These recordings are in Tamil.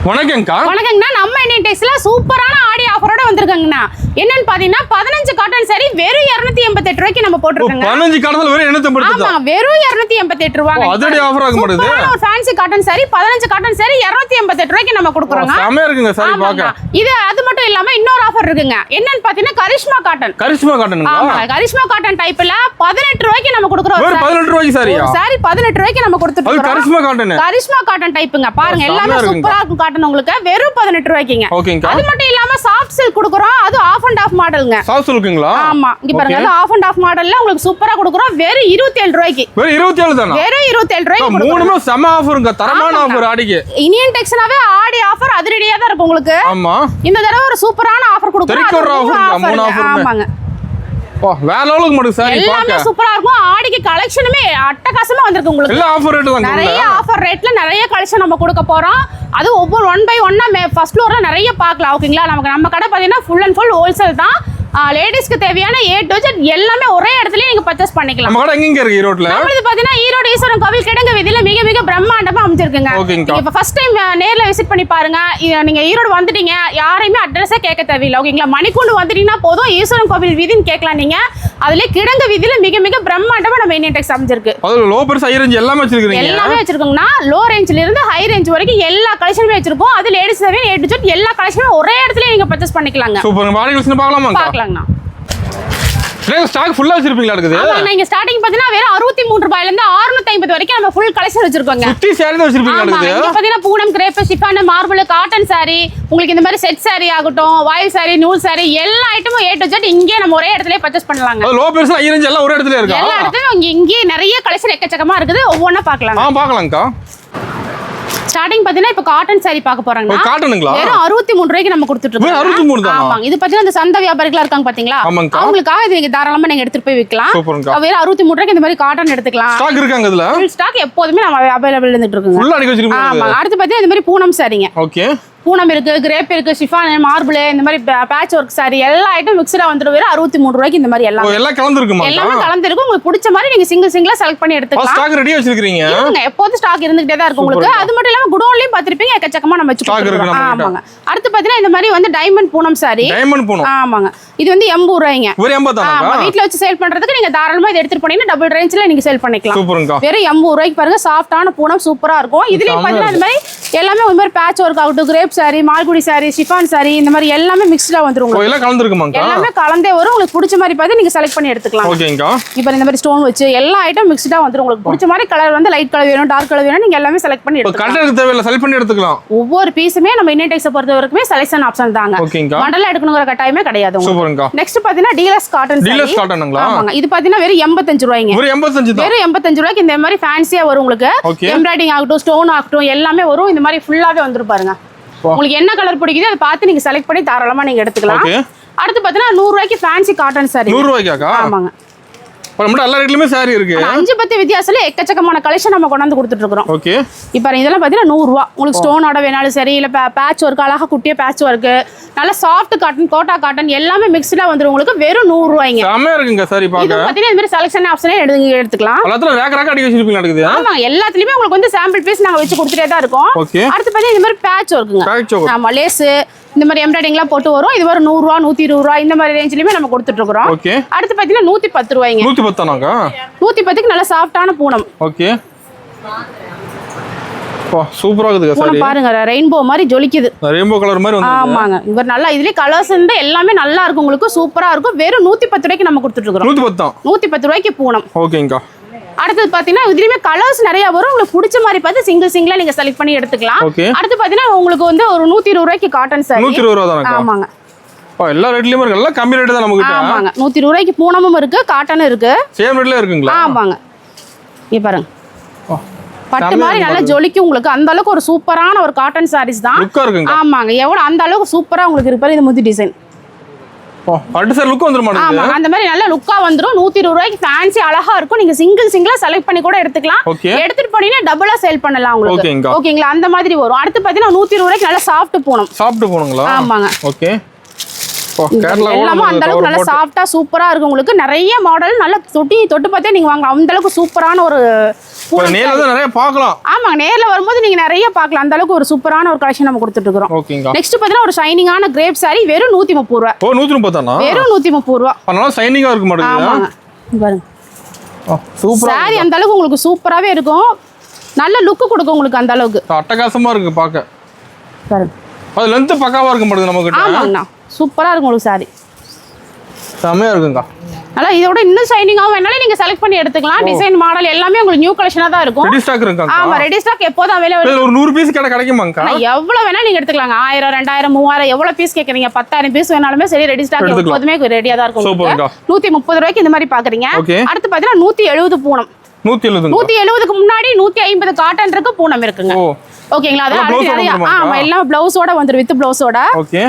வணக்கம்க்கா. வணக்கங்கண்ணா. நம்ம இந்தியன் டெக்ஸ்ல சூப்பரான ஆடி ஆஃபரோட வந்திருக்காங்கண்ணா. என்னன்னு பாத்தீங்கன்னா 15 காட்டன் சாரி வெறும் 288 ரூபாய்க்கு நம்ம போட்டுருக்கோங்க. 15 காட்டன்ல வெறும் 288. ஆமா, வெறும் 288 ரூபாய்ங்க. அதடி ஆஃபர் ஆக மாட்டேது. ஒரு fancy cotton sorry 15 cotton sorry 288 ரூபாய்க்கு நம்ம கொடுக்குறோங்க. செமையா இருக்குங்க சாரி பாக்க. இது அது மட்டும் இல்லாம இன்னொரு ஆஃபர் இருக்குங்க. என்னன்னு பாத்தீங்கன்னா கரிஷ்மா காட்டன். கரிஷ்மா காட்டனுங்களா? ஆமா, கரிஷ்மா காட்டன் டைப்ல 18 ரூபாய்க்கு நம்ம கொடுக்குறோம். வெறும் 18 ரூபாய்க்கு சாரியா? சாரி 18 ரூபாய்க்கு நம்ம கொடுத்துட்டு அது இருக்கோம். கரிஷ்மா காட்டன். கரிஷ்மா காட்டன் டைப்புங்க. பாருங்க எல்லாமே சூப்பரா இருக்கும் காட்டன் உங்களுக்கு. வெறும் 18 ரூபாய்க்குங்க. ஓகேங்கா. அது மட்டும் இல்லாம சாஃப்ட் சில்க் கொடுக்குறோம். அது ஆஃப் அண்ட் ஆஃப் மாடல்ங்க. சாஃப்ட் சில்க்குங்களா? ஆமா, இங்க பாருங்க அது ஆஃப் அண்ட் ஆஃப் மாடல்ல உங்களுக்கு சூப்பரா கொடுக்குறோம். வெறும் 27 ரூபாய்க்கு. வெறும் 27 தானா? வெறும் 27 ரூபாய்க்கு. மூணுமே செம ஆஃபருங்க. தரமான ஆஃபர் ஆடிக்கு. இந்தியன் டெக்ஸ்னாவே ஆடி ஆஃபர் அதிரடியா தான் இருக்கும் உங்களுக்கு. ஆமா. இந்த தடவை ஒரு சூப்பரான ஆஃபர் கொடுக்குறோம். மூணு ஆஃபர். ஆமாங்க. வேற லெவலுக்கு மாட்டேங்குது சாரி பாக்க. எல்லாமே சூப்பரா இருக்கும். ஆடிக்கு கலெக்ஷனுமே அட்டகாசமா வந்திருக்கு உங்களுக்கு. எல்லா ஆஃபர் ரேட் தான். நிறைய ஆஃபர் ரேட்ல நிறைய கலெக்ஷன் நம்ம கொடுக்க போறோம். அது ஒவ்வொரு 1 by 1 ஃபர்ஸ்ட் ஃப்ளோர்ல நிறைய பார்க்கலாம். ஓகேங்களா? நம்ம கடை பாத்தீங்கன்னா ஃபுல் அண்ட் ஃபுல் ஹோல்சேல் தான். லேடிஸ்க்கு தேவையான A to Z எல்லாமே ஒரே இடத்துலயே நீங்க பர்ச்சேஸ் பண்ணிக்கலாம். நம்ம கடை எங்க இருக்கு? ஈரோட்ல. நம்மளது பாத்தீங்கன்னா ஈரோடு ஈஸ்வரன் கோவில் கிடங்கு வீதியில மிக பிரம்மாண்டமா அமைஞ்சிருக்குங்க. ஓகேங்க. இப்ப ஃபர்ஸ்ட் டைம் நேர்ல விசிட் பண்ணி பாருங்க. நீங்க ஈரோடு வந்துட்டீங்க, யாரையுமே அட்ரஸே கேட்க தேவையில்லை. ஓகேங்களா? மணிக்கூண்டு வந்துட்டீங்கன்னா போதும், ஈஸ்வரன் கோவில் வீதின்னு கேட்கலாம் நீங்க. அதுல கிடங்கு வீதியில மிக பிரம்மாண்டமா நம்ம இந்தியன் டெக்ஸ் அமைஞ்சிருக்கு. அது லோ பிரைஸ் ஹை ரேஞ்ச் எல்லாமே வச்சிருக்கீங்க. எல்லாமே வச்சிருக்கோம்னா லோ ரேஞ்ச்ல இருந்து ஹை ரேஞ்ச் வரைக்கும் எல்லா கலெக்ஷனுமே வச்சிருக்கோம். அது லேடிஸ் தேவையான A to Z எல்லா கலெக்ஷனும் ஒரே இடத்துல நீங்க பர்ச்சேஸ் பண்ணிக்கலாங்க. சூப்பர். பாடி கலெக்ஷன் பார்க்கலாமா? பார்க்கலாம்ண்ணா. ஸ்டாக் ஃபுல்லா வச்சிருப்பீங்களா இருக்குது? ஆமா, நீங்க ஸ்டார்டிங் பாத்தீங்கன்னா வெறும் 63 ரூபாயில இருந்து 650 வரைக்கும் நம்ம ஃபுல் கலெக்ஷன் வச்சிருக்கோங்க. 50 சாரி தான் வச்சிருப்பீங்களா இருக்குது? இங்க பாத்தீங்கன்னா Poonam, crepe, chiffon, marble, cotton sari, உங்களுக்கு இந்த மாதிரி செட் சாரி ஆகட்டும், வாயில் சாரி, நூல் சாரி எல்லா ஐட்டமும் A to Z இங்கே நம்ம ஒரே இடத்துலயே பர்ச்சேஸ் பண்ணலாங்க. லோ பிரைஸ் ஹை ரேஞ்ச் எல்லாம் ஒரே இடத்துல இருக்கா? எல்லா இடத்துலயும் இங்கே நிறைய கலெக்ஷன் எக்கச்சக்கமா இருக்குது. ஒவ்வொண்ணா பார்க்கலாம். பார்க்கலாம்க்கா. ஸ்டார்டிங் பாத்தீங்கன்னா இப்ப காட்டன் சாரி பார்க்க போறாங்க. காட்டனுங்களா? வெறும் 63 ரூபாய்க்கு நம்ம கொடுத்துட்டு இருக்கோம். 63 தானா? ஆமாங்க. இது பாத்தீங்கன்னா இந்த சந்தை வியாபாரிகளா இருக்காங்க பாத்தீங்களா? அவங்களுக்காக இது நீங்க தாராளமா நீங்க எடுத்துட்டு போய் விக்கலாம். வெறும் 63 ரூபாய்க்கு இந்த மாதிரி காட்டன் எடுத்துக்கலாம். ஸ்டாக் இருக்காங்க இதுல. ஃபுல் ஸ்டாக் எப்போதுமே நம்ம அவைலபிள் இருந்துட்டு இருக்குங்க. ஃபுல்லா அடிக்க வச்சிருக்கீங்க. ஆமா. அடுத்து பாத்தீங்கன்னா இந்த மாதிரி பூனம் சாரிங்க. ஓகே. பூனம் இருக்கு, கிரேப் இருக்கு, ஷிஃபான், மார்பிள், இந்த மாதிரி பேட்ச் ஒர்க் சாரி எல்லா ஐட்டம் மிக்ஸ்டா வந்துரும். வெறும் 63 ரூபாய்க்கு இந்த மாதிரி எல்லாம் கலந்துருக்குமா? எல்லாமே கலந்துருக்கு. உங்களுக்கு பிடிச்ச மாதிரி நீங்க சிங்கிளா செலக்ட் பண்ணி எடுத்துக்கலாம். ஸ்டாக் ரெடியா வச்சிருக்கீங்க? எப்போதும் ஸ்டாக் இருந்துட்டே தான் இருக்கும் உங்களுக்கு. அது மட்டும் இல்லாம குடோன்லயும் பாத்திருப்பீங்க எக்கச்சக்கமா நம்ம வச்சிருக்கோம். ஆமாங்க. அடுத்து பாத்தீங்கன்னா இந்த மாதிரி வந்து diamond Poonam sorry. Diamond Poonam. ஆமாங்க. இது வந்து 80 ரூபாய்ங்க. ஒரு 80 தானா? ஆமா, வீட்ல வச்சு சேல் பண்றதுக்கு நீங்க தாராளமா இத எடுத்துட்டு போனீங்கன்னா டபுள் ரேஞ்ச்ல நீங்க சேல் பண்ணிக்கலாம். சூப்பர்ங்க. வெறும் 80 ரூபாய்க்கு பாருங்க. சாஃப்ட்டான பூனம் சூப்பரா இருக்கும். இதுலயும் பாத்தீங்கன்னா இந்த மாதிரி எல்லாமே ஒரு மாதிரி பேட்ச் ஒர்க் ஆகட்டும், கிரேப் சாரி, மால்குடி சாரி, ஷிஃபான் சாரி, இந்த மாதிரி எல்லாமே மிக்ஸ்டா வந்துரும் உங்களுக்கு. எல்லாம் கலந்துருக்குமாங்க? எல்லாமே கலந்தே வரும். உங்களுக்கு பிடிச்ச மாதிரி பார்த்து நீங்க செலக்ட் பண்ணி எடுத்துக்கலாம். ஓகேங்க. இப்போ இந்த மாதிரி ஸ்டோன் வச்சு எல்லா ஐட்டம் மிக்ஸ்டா வந்துரும். உங்களுக்கு பிடிச்ச மாதிரி கலர் வந்து லைட் கலர் வேணும், டார்க் கலர் வேணும், நீங்க எல்லாமே செலக்ட் பண்ணி எடுத்துக்கலாம். கலருக்கு தேவையில்ல, செலக்ட் பண்ணி எடுத்துக்கலாம். ஒவ்வொரு பீஸுமே நம்ம இந்தியன் டெக்ஸை பொறுத்த வரைக்கும் செலக்ஷன் ஆப்ஷன் தாங்க. ஓகேங்க. மாடல்ல எடுக்கணுங்கிற கட்டாயமே கிடையாது உங்களுக்கு. சூப்பர்ங்க. நெக்ஸ்ட் பாத்தீங்கன்னா டீலர்ஸ் காட்டன் சாரி. டீலர்ஸ் காட்டனுங்களா? ஆமாங்க. இது பாத்தீங்கன்னா வெறும் 85 ரூபாய்ங்க. வெறும் 85 தான். வெறும் 85 ரூபாய்க்கு இந்த மாதிரி ஃபேன்சியா வரும் உங்களுக்கு. எம்ப்ராய்டிங் ஆகட்டும், ஸ்டோன் ஆகட்டும் எல்லாமே வரும். இந்த மாதிரி ஃபுல்லாவே வந்துரும் பாருங்க. உங்களுக்கு என்ன கலர் பிடிக்குதோ அதை பார்த்து நீங்க செலக்ட் பண்ணி தாராளமா நீங்க எடுத்துக்கலாம். அடுத்து பாத்தீங்கன்னா 100 ரூபாய்க்கு ஃபேன்சி காட்டன் சாரி. 100 ரூபாய்க்கா? ஆமாங்க. நம்ம எல்லா ரேட்லயுமே சாரி இருக்கு. 5-10 வித்தியாசத்துல எக்கச்சக்கமான கலெக்ஷன் நம்ம கொண்டு வந்து கொடுத்துட்டு இருக்கோம். ஓகே. இப்போ இதெல்லாம் பாத்தீங்கன்னா 100 ரூபாய். உங்களுக்கு ஸ்டோனோட வேணாலும் சரி, இல்ல பேட்ச் ஒர்க் அழகா குட்டிய பேட்ச் ஒர்க், நல்ல சாஃப்ட் காட்டன், கோட்டா காட்டன் எல்லாமே மிக்ஸ்டா வந்துரும் உங்களுக்கு. வெறும் 100 ரூபாய்ங்க. செமையா இருக்குங்க சாரி பாக்க. இது பாத்தீங்கன்னா இந்த மாதிரி செலக்ஷன் ஆப்ஷனே எடுத்துக்கலாம். எல்லாத்துல ரேக் அடி வச்சிருப்பீங்க நடக்குது. ஆமா, எல்லாத்துலயுமே உங்களுக்கு வந்து சாம்பிள் பீஸ் நாங்க வச்சு கொடுத்துட்டே தான் இருக்கோம். ஓகே. அடுத்து பாத்தீங்கன்னா இந்த மாதிரி பேட்ச் ஒர்க்குங்க. Patch work. ஆமா, லேஸ் இந்த மாதிரி எம்ப்ராய்டிங்லாம் போட்டு வரும். இது வரும் 100 ரூபாய், 120 ரூபாய் இந்த மாதிரி ரேஞ்சிலயுமே நம்ம கொடுத்துட்டு இருக்கோம். ஓகே. அடுத்து பாத்தீங்கன்னா 110 ரூபாய்ங்க. 110 தானாங்க? 110க்கு நல்ல சாஃப்ட்டான பூனம். ஓகே. சூப்பரா இருக்குங்க சாரி. பாருங்க ரெயின்போ மாதிரி ஜொலிக்குது. ரெயின்போ கலர் மாதிரி வந்து. ஆமாங்க. இவர் நல்லா இதுலயே கலர்ஸ் இருந்து எல்லாமே நல்லா இருக்கும் உங்களுக்கு. சூப்பரா இருக்கும். வெறும் 110 ரூபாய்க்கு நம்ம கொடுத்துட்டு இருக்கோம். 110 தான். 110 ரூபாய்க்கு பூனம். ஓகேங்கா. அடுத்து பாத்தீங்கன்னா இதுலயுமே கலர்ஸ் நிறைய வரும். உங்களுக்கு பிடிச்ச மாதிரி பார்த்து சிங்கிளா நீங்க செலக்ட் பண்ணி எடுத்துக்கலாம். அடுத்து பாத்தீங்கன்னா உங்களுக்கு வந்து ஒரு 120 ரூபாய்க்கு காட்டன் சாரி. 120 ரூபாய் தானே? ஆமாங்க. எல்லா ரேட்லயும் இருக்கு. எல்லாம் கம்மி ரேட் தான் நமக்கு. ஆமாங்க. 120 ரூபாய்க்கு பூனமும் இருக்கு, காட்டனும் இருக்கு. சேம் ரேட்ல இருக்குங்களா? ஆமாங்க. இங்க பாருங்க. பட்டு மாதிரி நல்லா ஜொலிக்கும் உங்களுக்கு. அந்த அளவுக்கு ஒரு சூப்பரான ஒரு காட்டன் சாரீஸ் தான். லுக்கா இருக்குங்க. ஆமாங்க. எவ்வளவு அந்த அளவுக்கு சூப்பரா உங்களுக்கு இருக்கு. இந்த முதி டிசைன் பட்டு சார் லுக் வந்துரும் மாட்டேங்குது. ஆமா, அந்த மாதிரி நல்ல லுக்கா வந்துரும். 120 ரூபாய்க்கு ஃபேன்சி அழகா இருக்கும். நீங்க சிங்கிளா செலக்ட் பண்ணி கூட எடுத்துக்கலாம். எடுத்துட்டு போனீங்கன்னா டபுளா சேல் பண்ணலாம் உங்களுக்கு. ஓகேங்களா? அந்த மாதிரி வரும். அடுத்து பாத்தீங்கன்னா 120 ரூபாய்க்கு நல்ல சாஃப்ட் பூனம். சாஃப்ட் பூனங்களா? ஆமாங்க. ஓகே. எல்லாமே அந்த அளவுக்கு நல்லா சாஃப்டா சூப்பரா இருக்கு உங்களுக்கு. நிறைய மாடல் நல்லா தொட்டு பார்த்தே நீங்க வாங்க. அந்த அளவுக்கு சூப்பரான ஒரு நேர்ல நிறைய பார்க்கலாம். ஆமாங்க, நேர்ல வரும்போது நீங்க நிறைய பார்க்கலாம். அந்த அளவுக்கு ஒரு சூப்பரான ஒரு கலெக்ஷன் நம்ம கொடுத்துட்டு இருக்கோம். ஓகேங்க. நெக்ஸ்ட் பாத்தீங்கன்னா ஒரு ஷைனிங்கான கிரேப் சாரி வெறும் 130 ரூபாய். ஓ 130 தானா? வெறும் 130 ரூபாய். அதனால ஷைனிங்கா இருக்கு மாட்டேங்குது. ஆமாங்க பாருங்க. சூப்பரா சாரி அந்த அளவுக்கு உங்களுக்கு சூப்பராவே இருக்கும். நல்ல லுக் கொடுக்கும் உங்களுக்கு. அந்த அளவுக்கு அட்டகாசமா இருக்கு பாக்க பாருங்க. அது லெந்த் பக்காவா இருக்கு மாட்டேங்குது நமக்கு. ஆமாங்கண்ணா சூப்பரா இருக்கும் உங்களுக்கு சாரி. செமையா இருக்குங்க. நல்லா இதோட இன்னும் ஷைனிங்காவும் வேணாலும் நீங்க செலக்ட் பண்ணி எடுத்துக்கலாம். டிசைன் மாடல் எல்லாமே உங்களுக்கு நியூ கலெக்ஷனா தான் இருக்கும். ரெடி ஸ்டாக் இருக்குங்க. ஆமா ரெடி ஸ்டாக் எப்போதும் அவைலபிள். ஒரு 100 பீஸ் கிடைக்குமாங்க? எவ்வளவு வேணா நீங்க எடுத்துக்கலாங்க. 1000 2000 3000 எவ்வளவு பீஸ் கேக்குறீங்க? 10000 பீஸ் வேணாலுமே சரி ரெடி ஸ்டாக் எப்போதுமே ரெடியா தான் இருக்கும். 130 ரூபாய்க்கு இந்த மாதிரி பாக்குறீங்க. அடுத்து பாத்தீங்கன்னா 170 பூனம். 170க்கு முன்னாடி 150 காட்டன் இருக்கு, பூனம் இருக்குங்க. ஓகேங்களா? அது ஆமா எல்லாம் பிளவுஸோட வந்துரும், வித் பிளவுஸோட. ஓகே.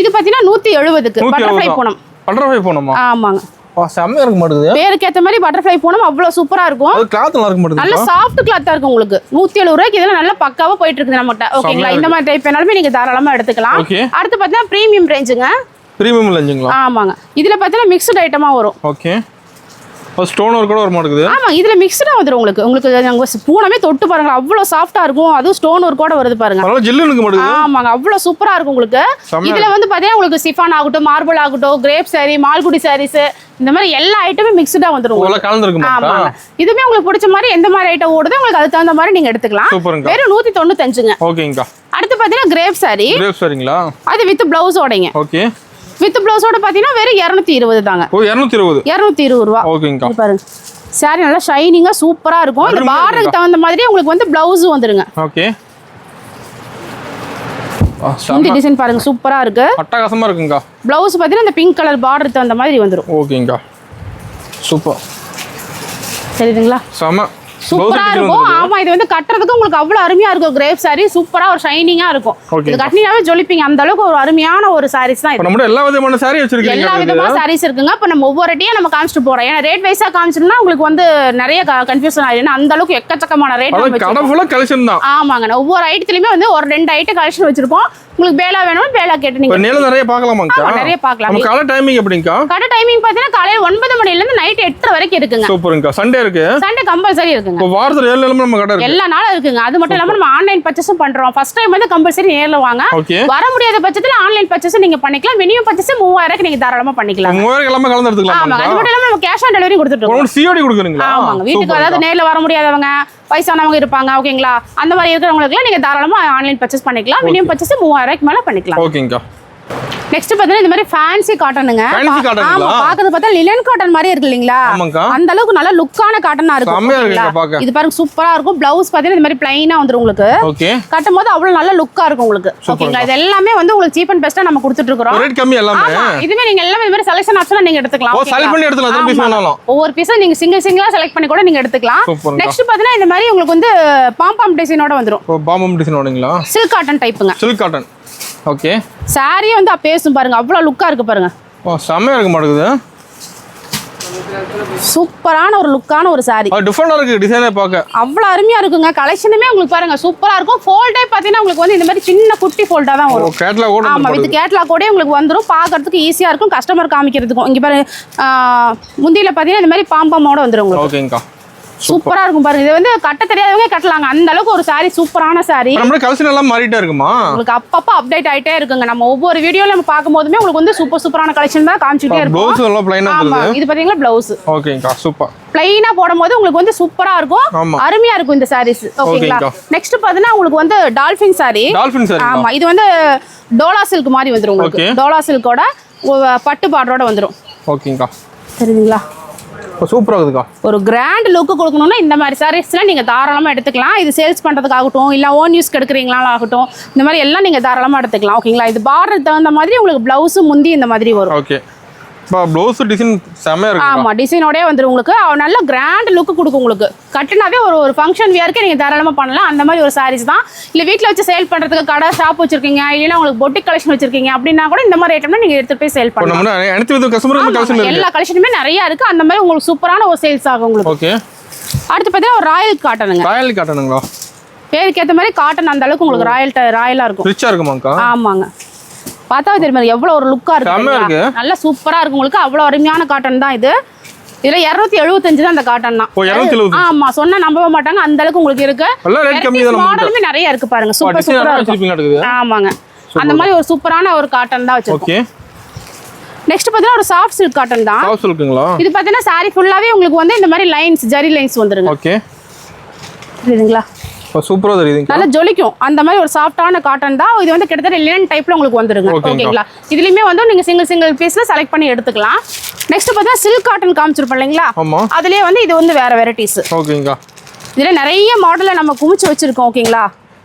இது பாத்தீங்கன்னா 170க்கு பட்டர்ஃப்ளை பூனம். பட்டர்ஃப்ளை பூனமா? ஆமாங்க. செமையா இருக்க மாட்டேங்குது. பேருக்கு ஏத்த மாதிரி பட்டர்ஃப்ளை பூனம் அவ்வளவு சூப்பரா இருக்கும். அது கிளாத் நல்லா இருக்க மாட்டேங்குது. நல்ல சாஃப்ட் கிளாத்தா இருக்கும் உங்களுக்கு. 170 ரூபாய்க்கு இதெல்லாம் நல்ல பக்காவா போயிட்டு இருக்குது நம்மகிட்ட. ஓகேங்களா? இந்த மாதிரி டைப் வேணாலுமே நீங்க தாராளமா எடுத்துக்கலாம். அடுத்து பாத்தீங்கன்னா பிரீமியம் ரேஞ்சுங்க. பிரீமியம் ரேஞ்சுங்களா? ஆமாங்க. இதுல பாத்தீங்கன்னா மிக்ஸ்ட் ஐட்டமா வரும். ஓகே. ஸ்டோன் ஒர்க் கூட வர மாட்டேங்குது. ஆமா இதுல மிக்ஸ்டா வந்துரும் உங்களுக்கு. உங்களுக்கு பூனமே தொட்டு பாருங்க அவ்வளவு சாஃப்ட்டா இருக்கும். அதுவும் ஸ்டோன் ஒர்க்கோட வருது பாருங்க. பரவாயில்லை ஜில்லுன்னு இருக்க மாட்டேங்குது. ஆமாங்க அவ்வளவு சூப்பரா இருக்கும் உங்களுக்கு. இதுல வந்து பாத்தீங்கன்னா உங்களுக்கு சிஃபான் ஆகட்டும், மார்பிள் ஆகட்டும், கிரேப் சாரி, மால்குடி சாரீஸ், இந்த மாதிரி எல்லா ஐட்டமும் மிக்ஸ்டா வந்துரும். எல்லாம் கலந்துருக்கு. ஆமாங்க. இதுமே உங்களுக்கு பிடிச்ச மாதிரி எந்த மாதிரி ஐட்டம் ஓடுதோ உங்களுக்கு அதுக்கு தகுந்த மாதிரி நீங்க எடுத்துக்கலாம். வெறும் 195ங்க. ஓகேங்கா. அடுத்து பாத்தீங்கன்னா கிரேப் சாரி. கிரேப் சாரிங்களா? அது வித் பிளவுஸோடங்க. ஓகே. வித் பிளவுஸோட பாத்தீங்கன்னா வெறும் 220 தாங்க. ஓ 220. 220 ரூபாய். ஓகேங்கா. பாருங்க சாரி நல்லா ஷைனிங்கா சூப்பரா இருக்கும். இந்த பார்டருக்கு தகுந்த மாதிரி உங்களுக்கு வந்து பிளவுஸ் வந்துருங்க. ஓகே. இந்த டிசைன் பாருங்க சூப்பரா இருக்கு. அட்டகாசமா இருக்குங்க. பிளவுஸ் பாத்தீங்கன்னா இந்த பிங்க் கலர் பார்டருக்கு தகுந்த மாதிரி வந்துரும். ஓகேங்கா. சூப்பர். தெரியுதுங்களா? செம சூப்பரா இருக்கும். ஆமா இது வந்து கட்டுறதுக்கு உங்களுக்கு அவ்வளவு அருமையா இருக்கும். கிரேப் சாரி சூப்பரா ஒரு ஷைனிங்கா இருக்கும். இது கட்டினாவே ஜொலிப்பீங்க. அந்த அளவுக்கு ஒரு அருமையான ஒரு சாரீஸ் தான் இது. நம்ம எல்லா விதமான சாரி வச்சிருக்கீங்க. எல்லா விதமான சாரீஸ் இருக்குங்க. இப்ப நம்ம ஒவ்வொரு டீயா நம்ம காமிச்சிட்டு போறோம். ஏன்னா ரேட் வைஸா காமிச்சோம்னா உங்களுக்கு வந்து நிறைய கன்ஃபியூஷன் ஆயிடும். அந்த அளவுக்கு எக்கச்சக்கமான ரேட் நம்ம கடை ஃபுல்லா கலெக்ஷன் தான். ஆமாங்க. ஒவ்வொரு ஐட்டத்துலயுமே வந்து ஒரு 2 ஐட்டம் கலெக்ஷன் வச்சிருப்போம். உங்களுக்கு பேலா வேணும் பேலா கேட்டு நீங்க நேல நிறைய பார்க்கலாமாங்க? நிறைய பார்க்கலாம். நம்ம கடை டைமிங் எப்படிங்கா? கடை டைமிங் பாத்தீங்கன்னா காலையில 9 மணில இருந்து நைட் 8 வரைக்கும் இருக்குங்க. சூப்பர்ங்க. சண்டே இருக்கு. சண்டே கம்பல்சரி இருக்குங்க. வாரத்துல 7 நாளும் நம்ம கடை இருக்கு. எல்லா நாளும் இருக்குங்க. அது மட்டும் இல்லாம நம்ம ஆன்லைன் பர்ச்சேஸும் பண்றோம். ஃபர்ஸ்ட் டைம் வந்து கம்பல்சரி நேர்ல வாங்க. வர முடியாத பட்சத்துல ஆன்லைன் பர்ச்சேஸ் நீங்க பண்ணிக்கலாம். மினிமம் பர்ச்சேஸ் 3000க்கு நீங்க தாராளமா பண்ணிக்கலாம். 3000 எல்லாமே கலந்து எடுத்துக்கலாம். ஆமா அது மட்டும் இல்லாம நம்ம கேஷ் ஆன் டெலிவரி கொடுத்துட்டு இருக்கோம். சிஓடி கொடுக்குறீங்களா? ஆமாங்க. வீட்டுக்கு அதாவது நேர்ல வர முடியாதவங்க, வயசானவங்க இருப்பாங்க ஓகேங்களா? அந்த மாதிரி இருக்கிறவங்களுக்கு நீங்க தாராளமா ஆன்லைன் பர்ச்சேஸ் பண்ணிக்கலாம். மினிமம் பர்ச்சேஸ் 3000க்கு மேல பண்ணிக்கலாம். ஓகேங்கா. நெக்ஸ்ட் பாத்தீங்கன்னா இந்த மாதிரி ஃபேன்சி காட்டனுங்க. ஆமா பாக்குறது பார்த்தா லினன் காட்டன் மாதிரி இருக்கு இல்லீங்களா? அந்த அளவுக்கு நல்ல லுக்கான காட்டனா இருக்கும். இது பாருங்க சூப்பரா இருக்கும். பிளவுஸ் பாத்தீங்கன்னா இந்த மாதிரி பிளைனா வந்துரும் உங்களுக்கு. ஓகே. கட்டும்போது அவ்வளவு நல்ல லுக்கா இருக்கும் உங்களுக்கு. ஓகேங்களா? இது எல்லாமே வந்து உங்களுக்கு சீப் அண்ட் பெஸ்டா நம்ம கொடுத்துட்டு இருக்கோம். ரேட் கம்மி எல்லாமே. இதுவே நீங்க எல்லாமே இந்த மாதிரி செலக்ஷன் ஆப்ஷனா நீங்க எடுத்துக்கலாம். ஓ செலக்ட் பண்ணி எடுத்துக்கலாம். எந்த பீஸ் வேணாலும். ஒவ்வொரு பீஸா நீங்க சிங்கிளா செலக்ட் பண்ணி கூட நீங்க எடுத்துக்கலாம். நெக்ஸ்ட் பாத்தீங்கன்னா இந்த மாதிரி உங்களுக்கு வந்து பாம் டிசைனோட வந்துரும். ஓ பாம் டிசைனோடங்களா? சில்க் காட்டன் டைப்புங்க. Silk cotton. ஓகே. சாரி வந்து பேசும் பாருங்க. அவ்வளவு லுக்கா இருக்கு பாருங்க. ஓ செமையா இருக்க மாட்டேங்குது. சூப்பரான ஒரு லுக்கான ஒரு சாரி. டிஃபரெண்டா இருக்கு டிசைனே பார்க்க. அவ்வளவு அருமையா இருக்குங்க. கலெக்ஷனுமே உங்களுக்கு பாருங்க சூப்பரா இருக்கும். ஃபோல்டே பாத்தீங்கன்னா உங்களுக்கு வந்து இந்த மாதிரி சின்ன குட்டி ஃபோல்டா தான் வரும். கேட்லாக் கூட. ஆமா வித் கேட்லாக் கூட உங்களுக்கு வந்துரும். பார்க்கிறதுக்கு ஈஸியா இருக்கும். கஸ்டமர் காமிக்கிறதுக்கும். இங்க பாருங்க முந்தியில பாத்தீங்கன்னா இந்த மாதிரி பாம்பமோட வந்துரும் உங்களுக்கு. ஓகேங்கா. சூப்பரா இருக்கும் பாருங்க. இது வந்து கட்ட தெரியாதவங்க கட்டலாங்க. அந்த அளவுக்கு ஒரு சாரி சூப்பரான சாரி. நம்ம கலெக்ஷன் எல்லாம் மாறிட்டே இருக்குமா? உங்களுக்கு அப்பப்ப அப்டேட் ஆயிட்டே இருக்குங்க. நம்ம ஒவ்வொரு வீடியோல நம்ம பாக்கும்போதுமே உங்களுக்கு வந்து சூப்பரான கலெக்ஷன் தான் காமிச்சிட்டே இருக்கும். ப்ளவுஸ் எல்லாம் ப்ளைனா வருது. ஆமா இது பாத்தீங்களா ப்ளவுஸ். ஓகேங்கா சூப்பர். ப்ளைனா போடும்போது உங்களுக்கு வந்து சூப்பரா இருக்கும். அருமையா இருக்கும் இந்த சாரீஸ். ஓகேங்களா? நெக்ஸ்ட் பாத்தீங்கன்னா உங்களுக்கு வந்து டால்ஃபின் சாரி. Dolphin sorry. ஆமா இது வந்து டோலா சில்க் மாதிரி வந்துரும் உங்களுக்கு. டோலா சில்கோட பட்டு பார்டரோட வந்துரும். ஓகேங்கா. தெரியுதுங்களா? சூப்பரா இருக்குக்கா. ஒரு கிராண்ட் லுக் கொடுக்கணும்னா இந்த மாதிரி சாரீஸ்லாம் நீங்க தாராளமா எடுத்துக்கலாம். இது சேல்ஸ் பண்றதுக்காகட்டும் இல்ல ஓன் யூஸ் எடுக்கிறீங்களா ஆகட்டும் இந்த மாதிரி எல்லாம் நீங்க தாராளமா எடுத்துக்கலாம். ஓகேங்களா? இது பார்டருக்கு தகுந்த மாதிரி உங்களுக்கு பிளவுஸ் முந்தி இந்த மாதிரி வரும். ஓகே. ப்ளவுஸ் டிசைன் செமையா இருக்கு. ஆமா டிசைனோடே வந்துரும் உங்களுக்கு. நல்ல கிராண்ட் லுக் கொடுக்கும் உங்களுக்கு. கட்டினாவே ஒரு ஃபங்க்ஷன் வியர்க்கே நீங்க தாராளமா பண்ணலாம். அந்த மாதிரி ஒரு சாரீஸ் தான். இல்ல வீட்ல வச்சு சேல் பண்றதுக்கு கடை ஷாப் வச்சிருக்கீங்க இல்லனா உங்களுக்கு பொட்டிக் கலெக்ஷன் வச்சிருக்கீங்க அப்படினா கூட இந்த மாதிரி ஐட்டம்னா நீங்க எடுத்து போய் சேல் பண்ணலாம். நம்ம அனைத்து வித கஸ்டமருக்கு கலெக்ஷன் இருக்கு. எல்லா கலெக்ஷனுமே நிறைய இருக்கு. அந்த மாதிரி உங்களுக்கு சூப்பரான ஒரு சேல்ஸ் ஆகும் உங்களுக்கு. ஓகே. அடுத்து பாத்தீங்கன்னா ஒரு ராயல் காட்டனுங்க. ராயல் காட்டனுங்களா? பேருக்கு ஏத்த மாதிரி காட்டன் அந்த அளவுக்கு உங்களுக்கு ராயலா இருக்கும். ரிச்சா இருக்குமாங்கா? ஆமாங்க. பார்த்தா தெரியுமா எவ்வளவு ஒரு லுக்கா செமையா இருக்கு இருக்கு. நல்லா சூப்பரா இருக்கு உங்களுக்கு. அவ்வளவு அருமையான காட்டன் தான் இது. இதுல 275 தான் அந்த காட்டன் தான். ஓ 275. ஆமா சொன்னா நம்பவே மாட்டாங்க அந்த அளவுக்கு உங்களுக்கு இருக்கு. எல்லாம் ரேட் கம்மி தான். மாடலுமே நிறைய இருக்கு பாருங்க. சூப்பர் சூப்பரா இருக்கு. ஆமாங்க அந்த மாதிரி ஒரு சூப்பரான ஒரு காட்டன் தான் வச்சிருக்கோம். ஓகே நெக்ஸ்ட் பாத்தீங்கன்னா ஒரு சாஃப்ட் சில்க் காட்டன் தான். சாஃப்ட் சில்க்குங்களா? இது பாத்தீங்கன்னா saree ஃபுல்லாவே உங்களுக்கு வந்து இந்த மாதிரி லைன்ஸ் ஜரி லைன்ஸ் வந்துருங்க. ஓகே புரியுதுங்களா? சூப்பரா தெரியுதுங்க. நல்லா ஜொலிக்கும் அந்த மாதிரி ஒரு சாஃப்டான காட்டன் தான். இது வந்து கிட்டத்தட்ட லினன் டைப்ல உங்களுக்கு வந்துருங்க. ஓகேங்களா? இதுலயுமே வந்து நீங்க சிங்கிள் பீஸ்ல செலக்ட் பண்ணி எடுத்துக்கலாம். நெக்ஸ்ட் பார்த்தா சில்க் காட்டன் காமிச்சிருப்போம் இல்லைங்களா? ஆமா. அதுலயே வந்து இது வந்து வேற வெரைட்டிஸ். ஓகேங்க. இதுல நிறைய மாடலை நம்ம குமிச்சு வச்சிருக்கோம். ஓகேங்களா?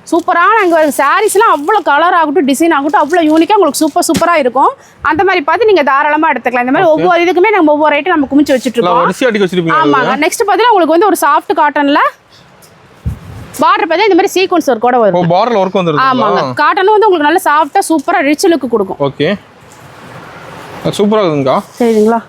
சூப்பரான அங்கே சாரீஸ்லாம் அவ்வளோ கலர் ஆகட்டும் டிசைன் ஆகட்டும் அவ்வளோ யூனிக்காக உங்களுக்கு சூப்பராக இருக்கும். அந்த மாதிரி பார்த்து நீங்கள் தாராளமாக எடுத்துக்கலாம். இந்த மாதிரி ஒவ்வொரு இதுக்குமே நம்ம ஒவ்வொரு ஐட்டம் நம்ம குமிச்சு வச்சுட்டு இருக்கோம். ஆமாங்க. நெக்ஸ்ட் பார்த்தீங்கன்னா உங்களுக்கு வந்து ஒரு சாஃப்ட் காட்டனில் பார்டர் பார்த்தா இந்த மாதிரி சீக்வன்ஸ் ஒர்க் கூட வரும். பார்டர் ஒர்க் வந்துருது. ஆமாங்க. காட்டனும் வந்து உங்களுக்கு நல்ல சாஃப்ட்டா சூப்பரா ரிச் லுக் கொடுக்கும். ஓகே சூப்பரா இருக்குங்க. சரிங்களா?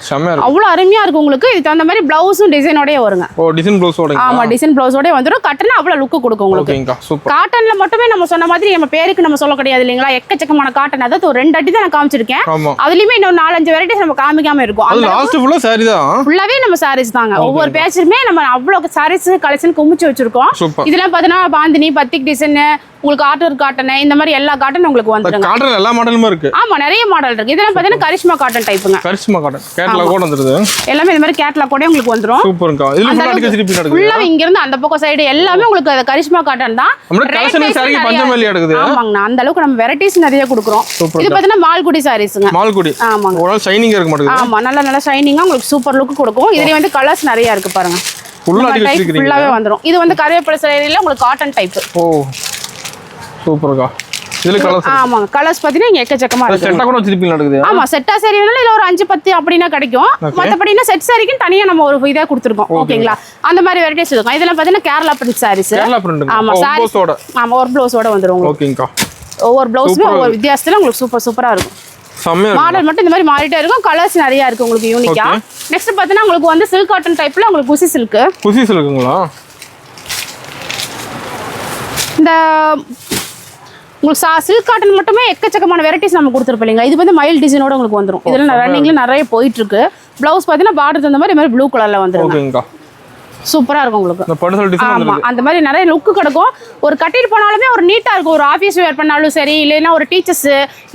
செமையா இருக்கு. அவ்வளவு அருமையா இருக்கு உங்களுக்கு. இதுக்கு தகுந்த மாதிரி பிளவுஸும் டிசைனோடயே வருங்க. ஓ டிசைன் பிளவுஸோட. ஆமா டிசைன் பிளவுஸோட வந்துரும். காட்டன்ல அவ்வளவு லுக் கொடுக்கும் உங்களுக்கு. ஓகேங்க சூப்பர். காட்டன்ல மட்டுமே நம்ம சொன்ன மாதிரி நம்ம பேருக்கு நம்ம சொல்ல கிடையாது இல்லைங்களா? எக்கச்சக்கமான காட்டன். அதாவது ஒரு 2 அடி தான் நான் காமிச்சிருக்கேன். அதுலயுமே இன்னும் 4-5 வெரைட்டிஸ் நம்ம காமிக்காம இருக்கும். அது லாஸ்ட் ஃபுல்லா saree தான். ஃபுல்லாவே நம்ம sarees தாங்க. ஒவ்வொரு பேட்ச்லயுமே நம்ம அவ்வளவு sarees கலெக்ஷன் குமிச்சு வச்சிருக்கோம். இதெல்லாம் பார்த்தீங்கன்னா பாந்தினி பத்திக் டிசைன் உங்களுக்கு ஆர்டர் காட்டன் இந்த மாதிரி எல்லா காட்டன் உங்களுக்கு வந்துருங்க. காட்டன் எல்லா மாடலுமே இருக்கு. ஆமா நிறைய மாடல் இருக்கு. இதெல்லாம் பார்த்தீங்கன்னா கரிஷ்மா காட்டன் டைப்புங்க. கரிஷ்மா காட்டன் கேட்லாக் கூட வந்துருது. எல்லாமே இந்த மாதிரி கேட்லாக் கூட உங்களுக்கு வந்துரும். சூப்பர்ங்க. இதுல ஃபுல்லா அடிக்க சிரிப்பி நடக்குது. ஃபுல்லா இங்க இருந்து அந்த பக்கம் சைடு எல்லாமே உங்களுக்கு அந்த கரிஷ்மா காட்டன் தான். நம்ம கலெக்ஷன் saree பஞ்சமல்லி எடுக்குது. ஆமாங்க. அந்த அளவுக்கு நம்ம வெரைட்டிஸ் நிறைய கொடுக்குறோம். இது பார்த்தீங்கன்னா மால்குடி சாரீஸ்ங்க. மால்குடி. ஆமாங்க. ஒரு ஷைனிங்கா இருக்க மாட்டேங்குது. ஆமா நல்ல ஷைனிங்கா உங்களுக்கு சூப்பர் லுக் கொடுக்கும். இதுல வந்து கலர்ஸ் நிறைய இருக்கு பாருங்க. ஃபுல்லா அடிக்க சிரிக்கிறீங்க. ஃபுல்லாவே வந்துரும். இது வந்து கருவேப்பிலை சேரியில உங்களுக்கு காட்டன் டைப். ஓ சூப்பர்ங்க. இதுல கலர்ஸ். ஆமாங்க. கலர்ஸ் பாத்தீங்கன்னா இங்க எக்கச்சக்கமா இருக்கு. செட்டா கூட சிரிப்பி நடக்குது. ஆமா செட்டா சாரினால இல்ல ஒரு 5-10 அப்படினா கிடைக்கும். மத்தபடினா செட் சாரிக்கு தனியா நம்ம ஒரு இதா கொடுத்திருக்கோம். ஓகேங்களா? அந்த மாதிரி வெரைட்டிஸ் இருக்கும். இதெல்லாம் பாத்தீங்கன்னா கேரளா பிரிண்ட் சாரீஸ். கேரளா பிரிண்ட். ஆமா சாரீஸோட. ஆமா ஒரு ப்ளவுஸோட வந்துரும் உங்களுக்கு. ஓகேங்கா. ஒவ்வொரு ப்ளவுஸ்மே ஒவ்வொரு வித்தியாசத்துல உங்களுக்கு சூப்பரா இருக்கும். செமையா மாடல் மட்டும் இந்த மாதிரி மாறிட்டே இருக்கும். கலர்ஸ் நிறைய இருக்கு உங்களுக்கு யூனிக்கா. நெக்ஸ்ட் பாத்தீங்கன்னா உங்களுக்கு வந்து சில்க் காட்டன் டைப்ல உங்களுக்கு குசி சில்க். குசி சில்க்குங்களா? இந்த உங்களுக்கு சில்க் காட்டன் மட்டுமே எக்கச்சக்கமான வெரைட்டிஸ் நம்ம கொடுத்துருப்போம் இல்லைங்களா? இது வந்து மயில் டிசைனோட உங்களுக்கு வந்துடும். இதில் ரன்னிங்ல நிறைய போயிட்டு இருக்கு. பிளவுஸ் பார்த்தீங்கன்னா பார்டர் தகுந்த மாதிரி ப்ளூ கலர்ல வந்துடும். ஓகேங்கா. சூப்பரா இருக்கும் உங்களுக்கு. இந்த படுசல் டிசைன் ஆமா அந்த மாதிரி நிறைய லுக் கிடைக்கும். ஒரு கட்டிட்டு போனாலுமே ஒரு நீட்டா இருக்கும். ஒரு ஆஃபீஸ் வேர் பண்ணாலும் சரி இல்லைன்னா ஒரு டீச்சர்ஸ்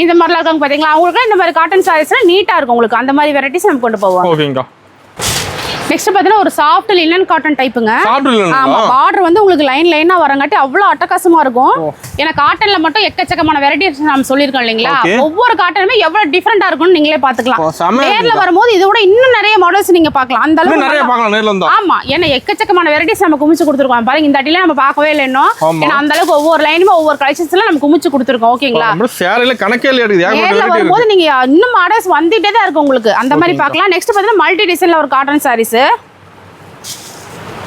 இந்த மாதிரிலாம் இருக்காங்க பாத்தீங்களா? அவங்களுக்கு இந்த மாதிரி காட்டன் சாரீஸ்லாம் நீட்டா இருக்கும் உங்களுக்கு. அந்த மாதிரி வெரைட்டிஸ் நம்ம கொண்டு போவோம். ஓகேங்கா. நெக்ஸ்ட் பாத்தீங்கன்னா ஒரு சாஃப்ட் லினன் காட்டன் டைப்புங்க. ஆமா பார்டர் வந்து உங்களுக்கு லைனா வரங்காட்டி அவ்வளவு அட்டகாசமா இருக்கும். ஏன்னா காட்டன்ல மட்டும் எக்கச்சக்கமான வெரைட்டிஸ் நாம சொல்லிருக்கோம் இல்லைங்களா? ஒவ்வொரு காட்டனுமே எவ்வளவு டிஃபரெண்டா இருக்கும்னு நீங்களே பாத்துக்கலாம். நேர்ல வரும்போது இதோட இன்னும் நிறைய மாடல்ஸ் நீங்க பார்க்கலாம். அந்த அளவுக்கு நிறைய பார்க்கலாம் நேர்ல வந்தா. ஆமா ஏன்னா எக்கச்சக்கமான வெரைட்டிஸ் நம்ம குமிச்சு கொடுத்துருக்கோம் பாருங்க. இந்த அடியில நம்ம பார்க்கவே இல்லை இன்னும். ஏன்னா அந்த அளவுக்கு ஒவ்வொரு லைனுமே ஒவ்வொரு கலெக்ஷன்ஸ்ல நம்ம குமிச்சு கொடுத்துருக்கோம். ஓகேங்களா? நம்ம சேரில கணக்கே இல்ல எடுக்குது. நேர்ல வரும்போது நீங்க இன்னும் மாடல்ஸ் வந்துட்டே தான் இருக்கு உங்களுக்கு. அந்த மாதிரி பார்க்கலாம். நெக்ஸ்ட் பாத்தீங்கன்னா மல்டி டிசைன்ல ஒரு காட்டன் சாரீஸ்.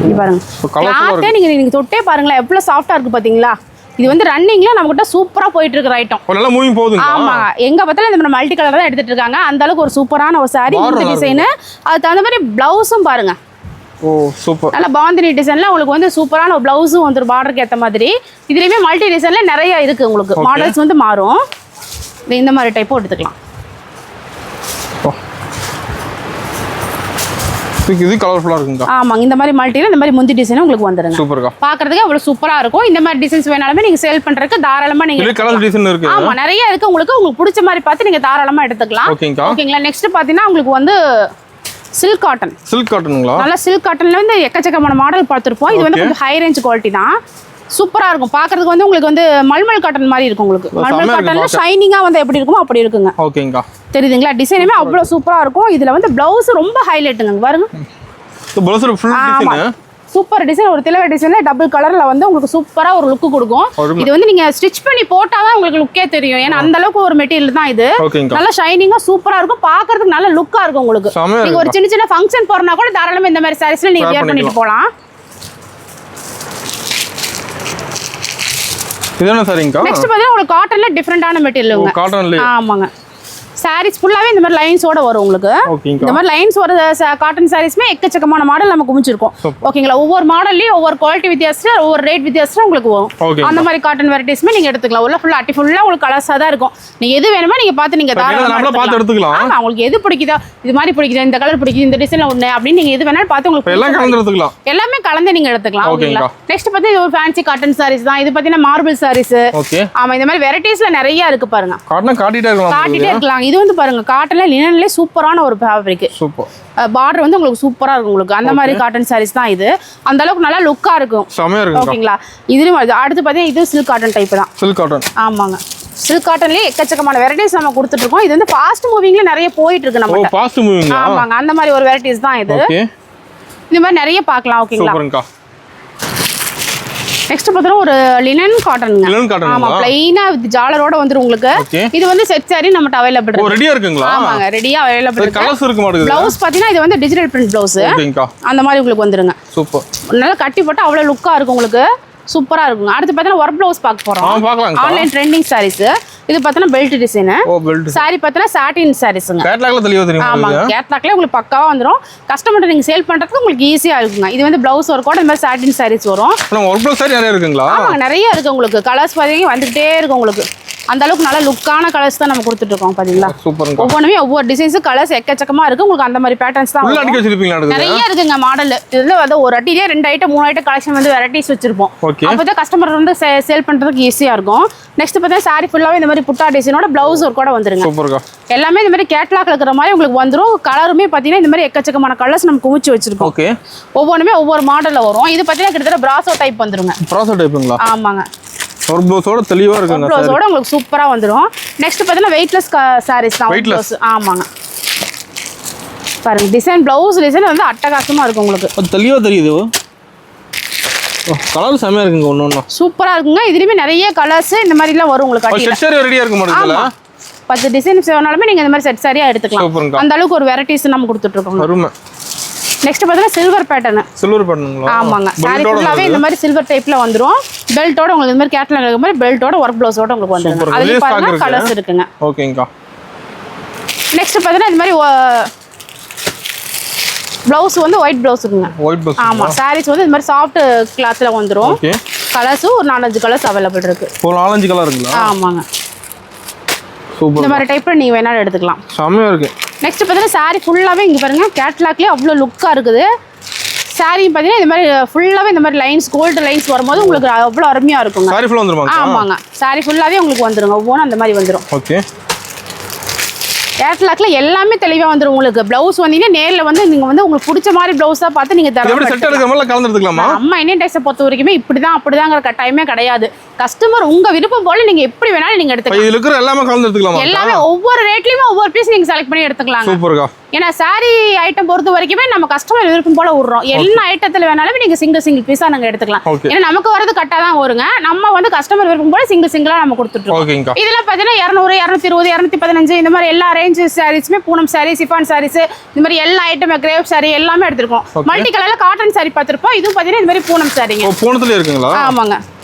இங்க பாருங்க. கிளாத்தே நீங்க தொட்டே பாருங்களேன் எவ்வளவு சாஃப்ட்டா இருக்கு பாத்தீங்களா? இது வந்து ரன்னிங்ல நம்மகிட்ட சூப்பரா போயிட்டு இருக்கிற ஐட்டம். நல்லா மூவிங் போகுதுங்க. ஆமா எங்க பார்த்தாலும் இந்த மல்டி கலர் தான் எடுத்துட்டு இருக்காங்க. அந்த அளவுக்கு ஒரு சூப்பரான ஒரு சாரி இந்த டிசைன். அதுக்கு தகுந்த மாதிரி பிளவுஸும் பாருங்க. ஓ சூப்பர். நல்ல பாந்தினி டிசைன்ல உங்களுக்கு வந்து சூப்பரான ஒரு பிளவுஸும் வந்து பார்டருக்கு ஏத்த மாதிரி. இதுலயுமே மல்டி டிசைன்ல நிறைய இருக்கு உங்களுக்கு. மாடல்ஸ் வந்து மாறும். இந்த மாதிரி டைப்பும் எடுத்துக்கலாம். இது கலர்ஃபுல்லா இருக்குங்க. ஆமாங்க இந்த மாதிரி மல்டில இந்த மாதிரி முந்தி டிசைன் உங்களுக்கு வந்துருங்க. சூப்பர்க்கா. பாக்குறதுக்கு அவ்வளவு சூப்பரா இருக்கும். இந்த மாதிரி டிசைன்ஸ் வேணாலுமே நீங்க சேல் பண்றதுக்கு தாராளமா நீங்க. இதுல கலர் டிசைன் இருக்கு. ஆமா நிறைய இருக்கு உங்களுக்கு பிடிச்ச மாதிரி பார்த்து நீங்க தாராளமா எடுத்துக்கலாம். ஓகேங்களா? நெக்ஸ்ட் பாத்தீங்கன்னா உங்களுக்கு வந்து சில்க் காட்டன். சில்க் காட்டனுங்களா? நல்ல சில்க் காட்டன்ல வந்து எக்கச்சக்கமான மாடல் பார்த்திருப்போம். இது வந்து கொஞ்சம் ஹை ரேஞ்ச் குவாலிட்டி தான். சூப்பரா இருக்கும். பாக்குறதுக்கு வந்து உங்களுக்கு வந்து மல்மல் காட்டன் மாதிரி இருக்கும் உங்களுக்கு. மல்மல் காட்டன்ல ஷைனிங்கா வந்து எப்படி இருக்குமோ அப்படி இருக்குங்க. ஓகேங்கா. தெரியுதுங்களா? டிசைனுமே அவ்வளவு சூப்பரா இருக்கும். இதுல வந்து பிளவுஸ் ரொம்ப ஹைலைட்டுங்க பாருங்க. Blouse full design. Super design. ஒரு திலக டிசைன்ல டபுள் கலர்ல வந்து உங்களுக்கு சூப்பரா ஒரு லுக் கொடுக்கும். இது வந்து நீங்க ஸ்டிச் பண்ணி போட்டாதான் உங்களுக்கு லுக்கே தெரியும். ஏன்னா அந்த அளவுக்கு ஒரு மெட்டீரியல் தான் இது. நல்ல ஷைனிங்கா சூப்பரா இருக்கும். பாக்குறதுக்கு நல்ல லுக்கா இருக்கும் உங்களுக்கு. நீங்க ஒரு சின்ன ஃபங்க்ஷன் போறனா கூட தாராளமா இந்த மாதிரி சாரீஸ்ல நீங்க வியர் பண்ணிட்டு போலாம். இது என்ன சாரிங்கா? நெக்ஸ்ட் பாத்தீங்கன்னா உங்களுக்கு காட்டன்ல டிஃபரண்டான மெட்டீரியலுங்க. காட்டன்ல. ஆமாங்க. சாரீஸ் ஃபுல்லாவே இந்த மாதிரி லைன்ஸோட வரும் உங்களுக்கு. ஓகேங்க. இந்த மாதிரி லைன்ஸ் வர காட்டன் சாரீஸ்மே எக்கச்சக்கமான மாடல் நம்ம குமிச்சிருக்கோம். ஓகேங்களா? ஒவ்வொரு மாடல்லயும் ஒவ்வொரு குவாலிட்டி வித்தியாசம், ஒவ்வொரு ரேட் வித்தியாசம் உங்களுக்கு வரும். அந்த மாதிரி காட்டன் வெரைட்டிஸ்மே நீங்க எடுத்துக்கலாம். உள்ள ஃபுல்லா அட்டி ஃபுல்லா உங்களுக்கு கலர்ஸா தான் இருக்கும். நீங்க எது வேணுமோ நீங்க பார்த்து நீங்க தாராளமா பார்த்து எடுத்துக்கலாம். ஆமா, உங்களுக்கு எது பிடிக்குதோ, இது மாதிரி பிடிக்குது, இந்த கலர் பிடிக்குது, இந்த டிசைன்ல ஒண்ணு அப்படின்னு நீங்க எது வேணாலும் பார்த்து உங்களுக்கு எல்லாம் கலந்து எடுத்துக்கலாம். எல்லாமே கலந்து நீங்க எடுத்துக்கலாம். ஓகேங்களா? நெக்ஸ்ட் பாத்தீங்கன்னா இது ஒரு ஃபேன்சி காட்டன் சாரீஸ் தான். இது பாத்தீங்கன்னா மார்பிள் சாரீஸ். ஓகே. ஆமா, இந்த மாதிரி வெரைட்டிஸ்ல நிறைய இருக்கு பாருங்க. காட்டிட்டே இருக்கலாம். இது வந்து பாருங்க காட்டன்ல லினன்ல சூப்பரான ஒரு ஃபேப்ரிக். சூப்பர். பார்டர் வந்து உங்களுக்கு சூப்பரா இருக்கும். உங்களுக்கு அந்த மாதிரி காட்டன் சாரீஸ் தான் இது. அந்த அளவுக்கு நல்லா லுக்கா இருக்கும். செமையா இருக்கு. ஓகேங்களா? இதுலயும் அடுத்து பாத்தீங்கன்னா இது சில்க் காட்டன் டைப் தான். Silk cotton. ஆமாங்க. சில்க் காட்டன்லயே எக்கச்சக்கமான வெரைட்டிஸ் நம்ம கொடுத்துட்டு இருக்கோம். இது வந்து ஃபாஸ்ட் மூவிங்ல நிறைய போயிட்டு இருக்கு நம்ம. Fast moving. ஆமாங்க, அந்த மாதிரி ஒரு வெரைட்டிஸ் தான் இது. ஓகே. இந்த மாதிரி நிறைய பார்க்கலாம். ஓகேங்களா? சூப்பர்ங்கா. நெக்ஸ்ட் பார்த்தா ஒரு லினன் காட்டன்ங்க. Linen cotton. ஆமா, ப்ளைனா வித் ஜாலரோட வந்துரும் உங்களுக்கு. இது வந்து செட் சாரி நம்மட்ட அவேலபிள் இருக்கு. ரெடியா இருக்குங்களா? ஆமாங்க, ரெடியா அவேலபிள் இருக்கு. கலர்ஸ் இருக்கு மாட்டேங்குது. ப்ளவுஸ் பாத்தீங்கன்னா இது வந்து டிஜிட்டல் பிரிண்ட் ப்ளவுஸ். ஓகேங்கா. அந்த மாதிரி உங்களுக்கு வந்துருங்க. சூப்பர். நல்லா கட்டி போட்டா அவ்வளவு லுக்கா இருக்கும் உங்களுக்கு. சூப்பரா இருக்குங்க. அடுத்து பார்த்தீங்கன்னா ஒர்க் ப்ளவுஸ் பார்க்க போறோம். பார்க்கலாம். Online trending saris. இது பார்த்தீங்கன்னா பெல்ட் டிசைன். பெல்ட் சாரி பார்த்தீங்கன்னா சாட்டின் சாரீஸ்ங்க. கேட்லாக்ல தெளிவா தெரியும். ஆமாங்க, கேட்லாக்ல உங்களுக்கு பக்காவா வந்துரும். கஸ்டமர்ட்ட நீங்க சேல் பண்றதுக்கு உங்களுக்கு ஈஸியா இருக்குங்க. இது வந்து ப்ளவுஸ் ஒர்க்கோட இந்த மாதிரி சாட்டின் சாரீஸ் வரும். ஒர்க் ப்ளவுஸ் சாரி நிறைய இருக்குங்களா? ஆமாங்க, நிறைய இருக்கு உங்களுக்கு. கலர்ஸ் பாத்தீங்கன்னா வந்துகிட்டே இருக்கு உங்களுக்கு. அந்த அளவுக்கு நல்ல லுக்கான கலர்ஸ் தான் நம்ம கொடுத்துட்டு இருக்கோம். பாத்தீங்களா? சூப்பர்ங்க. ஒவ்வொன்றுமே ஒவ்வொரு டிசைன்ஸ் கலர்ஸ் எக்கச்சக்கமா இருக்கு உங்களுக்கு. அந்த மாதிரி பேட்டர்ன்ஸ் தான் உள்ள அடிக்க வச்சிருப்பீங்களா? நிறைய இருக்குங்க மாடல். இதுல வந்து ஒரு அட்டிலே 2 ஐட்டம் 3 ஐட்டம் கலெக்ஷன் வந்து வெரைட்டிஸ் வச்சிருப்போம். அப்பதான் கஸ்டமர் வந்து சேல் பண்றதுக்கு ஈஸியா இருக்கும். நெக்ஸ்ட் பார்த்தா சாரி ஃபுல்லாவே இந்த மாதிரி புட்டா டிசைனோட பிளவுஸ் ஒர்க் கூட வந்துருங்க. சூப்பர்ங்க. எல்லாமே இந்த மாதிரி கேட்லாக்ல இருக்கிற மாதிரி உங்களுக்கு வந்துரும். கலருமே பாத்தீங்கன்னா இந்த மாதிரி எக்கச்சக்கமான கலர்ஸ் நம்ம குமிச்சு வச்சிருக்கோம். ஓகே. ஒவ்வொன்றுமே ஒவ்வொரு மாடல்ல வரும். இது பாத்தீங்கன்னா கிட்டத்தட்ட பிராசோ டைப் வந்துருங்க. பிராசோ டைப்புங்களா? ஆமாங்க. ஒர்க் ப்ளவுஸோட தெளிவா இருக்குங்க. ஒர்க் ப்ளவுஸோட உங்களுக்கு சூப்பரா வந்துரும். நெக்ஸ்ட் பாத்தீங்கன்னா வெயிட்லெஸ் சாரீஸ் தான். வெயிட்லெஸ். ஆமாங்க. பாருங்க டிசைன், பிளவுஸ் டிசைன் வந்து அட்டகாசமா இருக்கும் உங்களுக்கு. தெளிவா தெரியுது. கலர் செமையா இருக்குங்க. ஒண்ணு சூப்பரா இருக்குங்க. இதுலயுமே நிறைய கலர்ஸ் இந்த மாதிரி எல்லாம் வரும் உங்களுக்கு. செட் சாரி ரெடியா இருக்கு மாடல்ல. 10 டிசைன்ஸ் வேணாலுமே நீங்க இந்த மாதிரி செட் சாரியா எடுத்துக்கலாம். அந்த அளவுக்கு ஒரு வெரைட்டிஸ் நம்ம கொடுத்துட்டு இருக்கோம். அருமை. நெக்ஸ்ட் பார்த்தீங்கன்னா சில்வர் பேட்டர்ன். சில்வர் பேட்டர்னுங்களா? ஆமாங்க. சாரி ஃபுல்லாவே இந்த மாதிரி சில்வர் டைப்ல வந்துரும். பெல்ட்டோட உங்களுக்கு இந்த மாதிரி கேட்லாக் இருக்க மாதிரி பெல்ட்டோட ஒர்க் ப்ளவுஸோட உங்களுக்கு வந்துரும். அதுல பாருங்க கலர்ஸ் இருக்குங்க. ஓகேங்கா. நெக்ஸ்ட் பார்த்தீங்கன்னா இந்த மாதிரி ப்ளவுஸ் வந்து ஒயிட் ப்ளவுஸ் இருக்குங்க. White blouse. ஆமா, சாரீஸ் வந்து இந்த மாதிரி சாஃப்ட் கிளாத்ல வந்துரும். ஓகே. கலர்ஸ் ஒரு 4-5 கலர்ஸ் அவேலபிள் இருக்கு. ஒரு 4-5 கலர் இருக்குங்களா? ஆமாங்க. சூப்பர். இந்த மாதிரி டைப்ல நீங்க வேணாலும் எடுத்துக்கலாம். செமையா இருக்கு. நெக்ஸ்ட் பார்த்தீங்கன்னா சாரி ஃபுல்லாவே இங்க பாருங்க கேட்லாக்லயே அவ்வளோ லுக்கா இருக்குது. சாரி பார்த்தீங்கன்னா இந்த மாதிரி ஃபுல்லாவே இந்த மாதிரி லைன்ஸ் கோல்டு லைன்ஸ் வரும்போது உங்களுக்கு அவ்வளோ அருமையா இருக்குங்க. சாரி ஃபுல்லா வந்துருமா? ஆமாங்க, சாரி ஃபுல்லாவே உங்களுக்கு வந்துருங்க. ஒவ்வொன்றும் அந்த மாதிரி வந்துரும். ஓகே. கேட்லாக்ல எல்லாமே தெளிவா வந்துரும் உங்களுக்கு. பிளவுஸ் வந்தீங்கன்னா நேர்ல வந்து நீங்க வந்து உங்களுக்கு பிடிச்ச மாதிரி பிளவுஸா பார்த்து நீங்க எப்படி செட் எடுக்கிற மாதிரி கலந்து எடுத்துக்கலாமா? அம்மா இந்தியன் டைப்ஸை பொறுத்த வரைக்குமே இப்படிதான் அப்படிதாங்கிற கட்டாயமே கிடையாது. கஸ்டமர் உங்க விருப்பம் போல நீங்க எப்படி வேணாலும் நீங்க எடுத்துக்கலாம். இதுல இருக்கிற எல்லாமே கலந்து எடுத்துக்கலாமா? எல்லாமே ஒவ்வொரு ரேட்லயுமே ஒவ்வொரு பீஸ் நீங்க செலக்ட் பண்ணி எடுத்துக்கலாம். சூப்பர்க்கா. ஏன்னா சாரி ஐட்டம் பொறுத்த வரைக்குமே நம்ம கஸ்டமர் விருப்பம் போல விடுறோம். எல்லா ஐட்டத்துல வேணாலும் நீங்க சிங்கிள் பீஸா நாங்க எடுத்துக்கலாம். ஏன்னா நமக்கு வரது கட்டா தான் வருங்க. நம்ம வந்து கஸ்டமர் விருப்பம் போல சிங்கிளா நம்ம கொடுத்துட்டோம். இதெல்லாம் பாத்தீங்கன்னா 200, 220, 215 இந்த மாதிரி எல்லா ரேஞ்ச் சாரீஸுமே பூனம் சாரி, சிஃபான் சாரீஸ் இந்த மாதிரி எல்லா ஐட்டம் கிரேப் சாரி எல்லாமே எடுத்துருக்கோம். மல்டி கலர்ல காட்டன் சாரி பார்த்திருப்போம். இது பாத்தீங்கன்னா இந்த மாதிரி பூனம் சாரிங்க. பூனத்துல இருக்குங்களா? ஆமாங்க.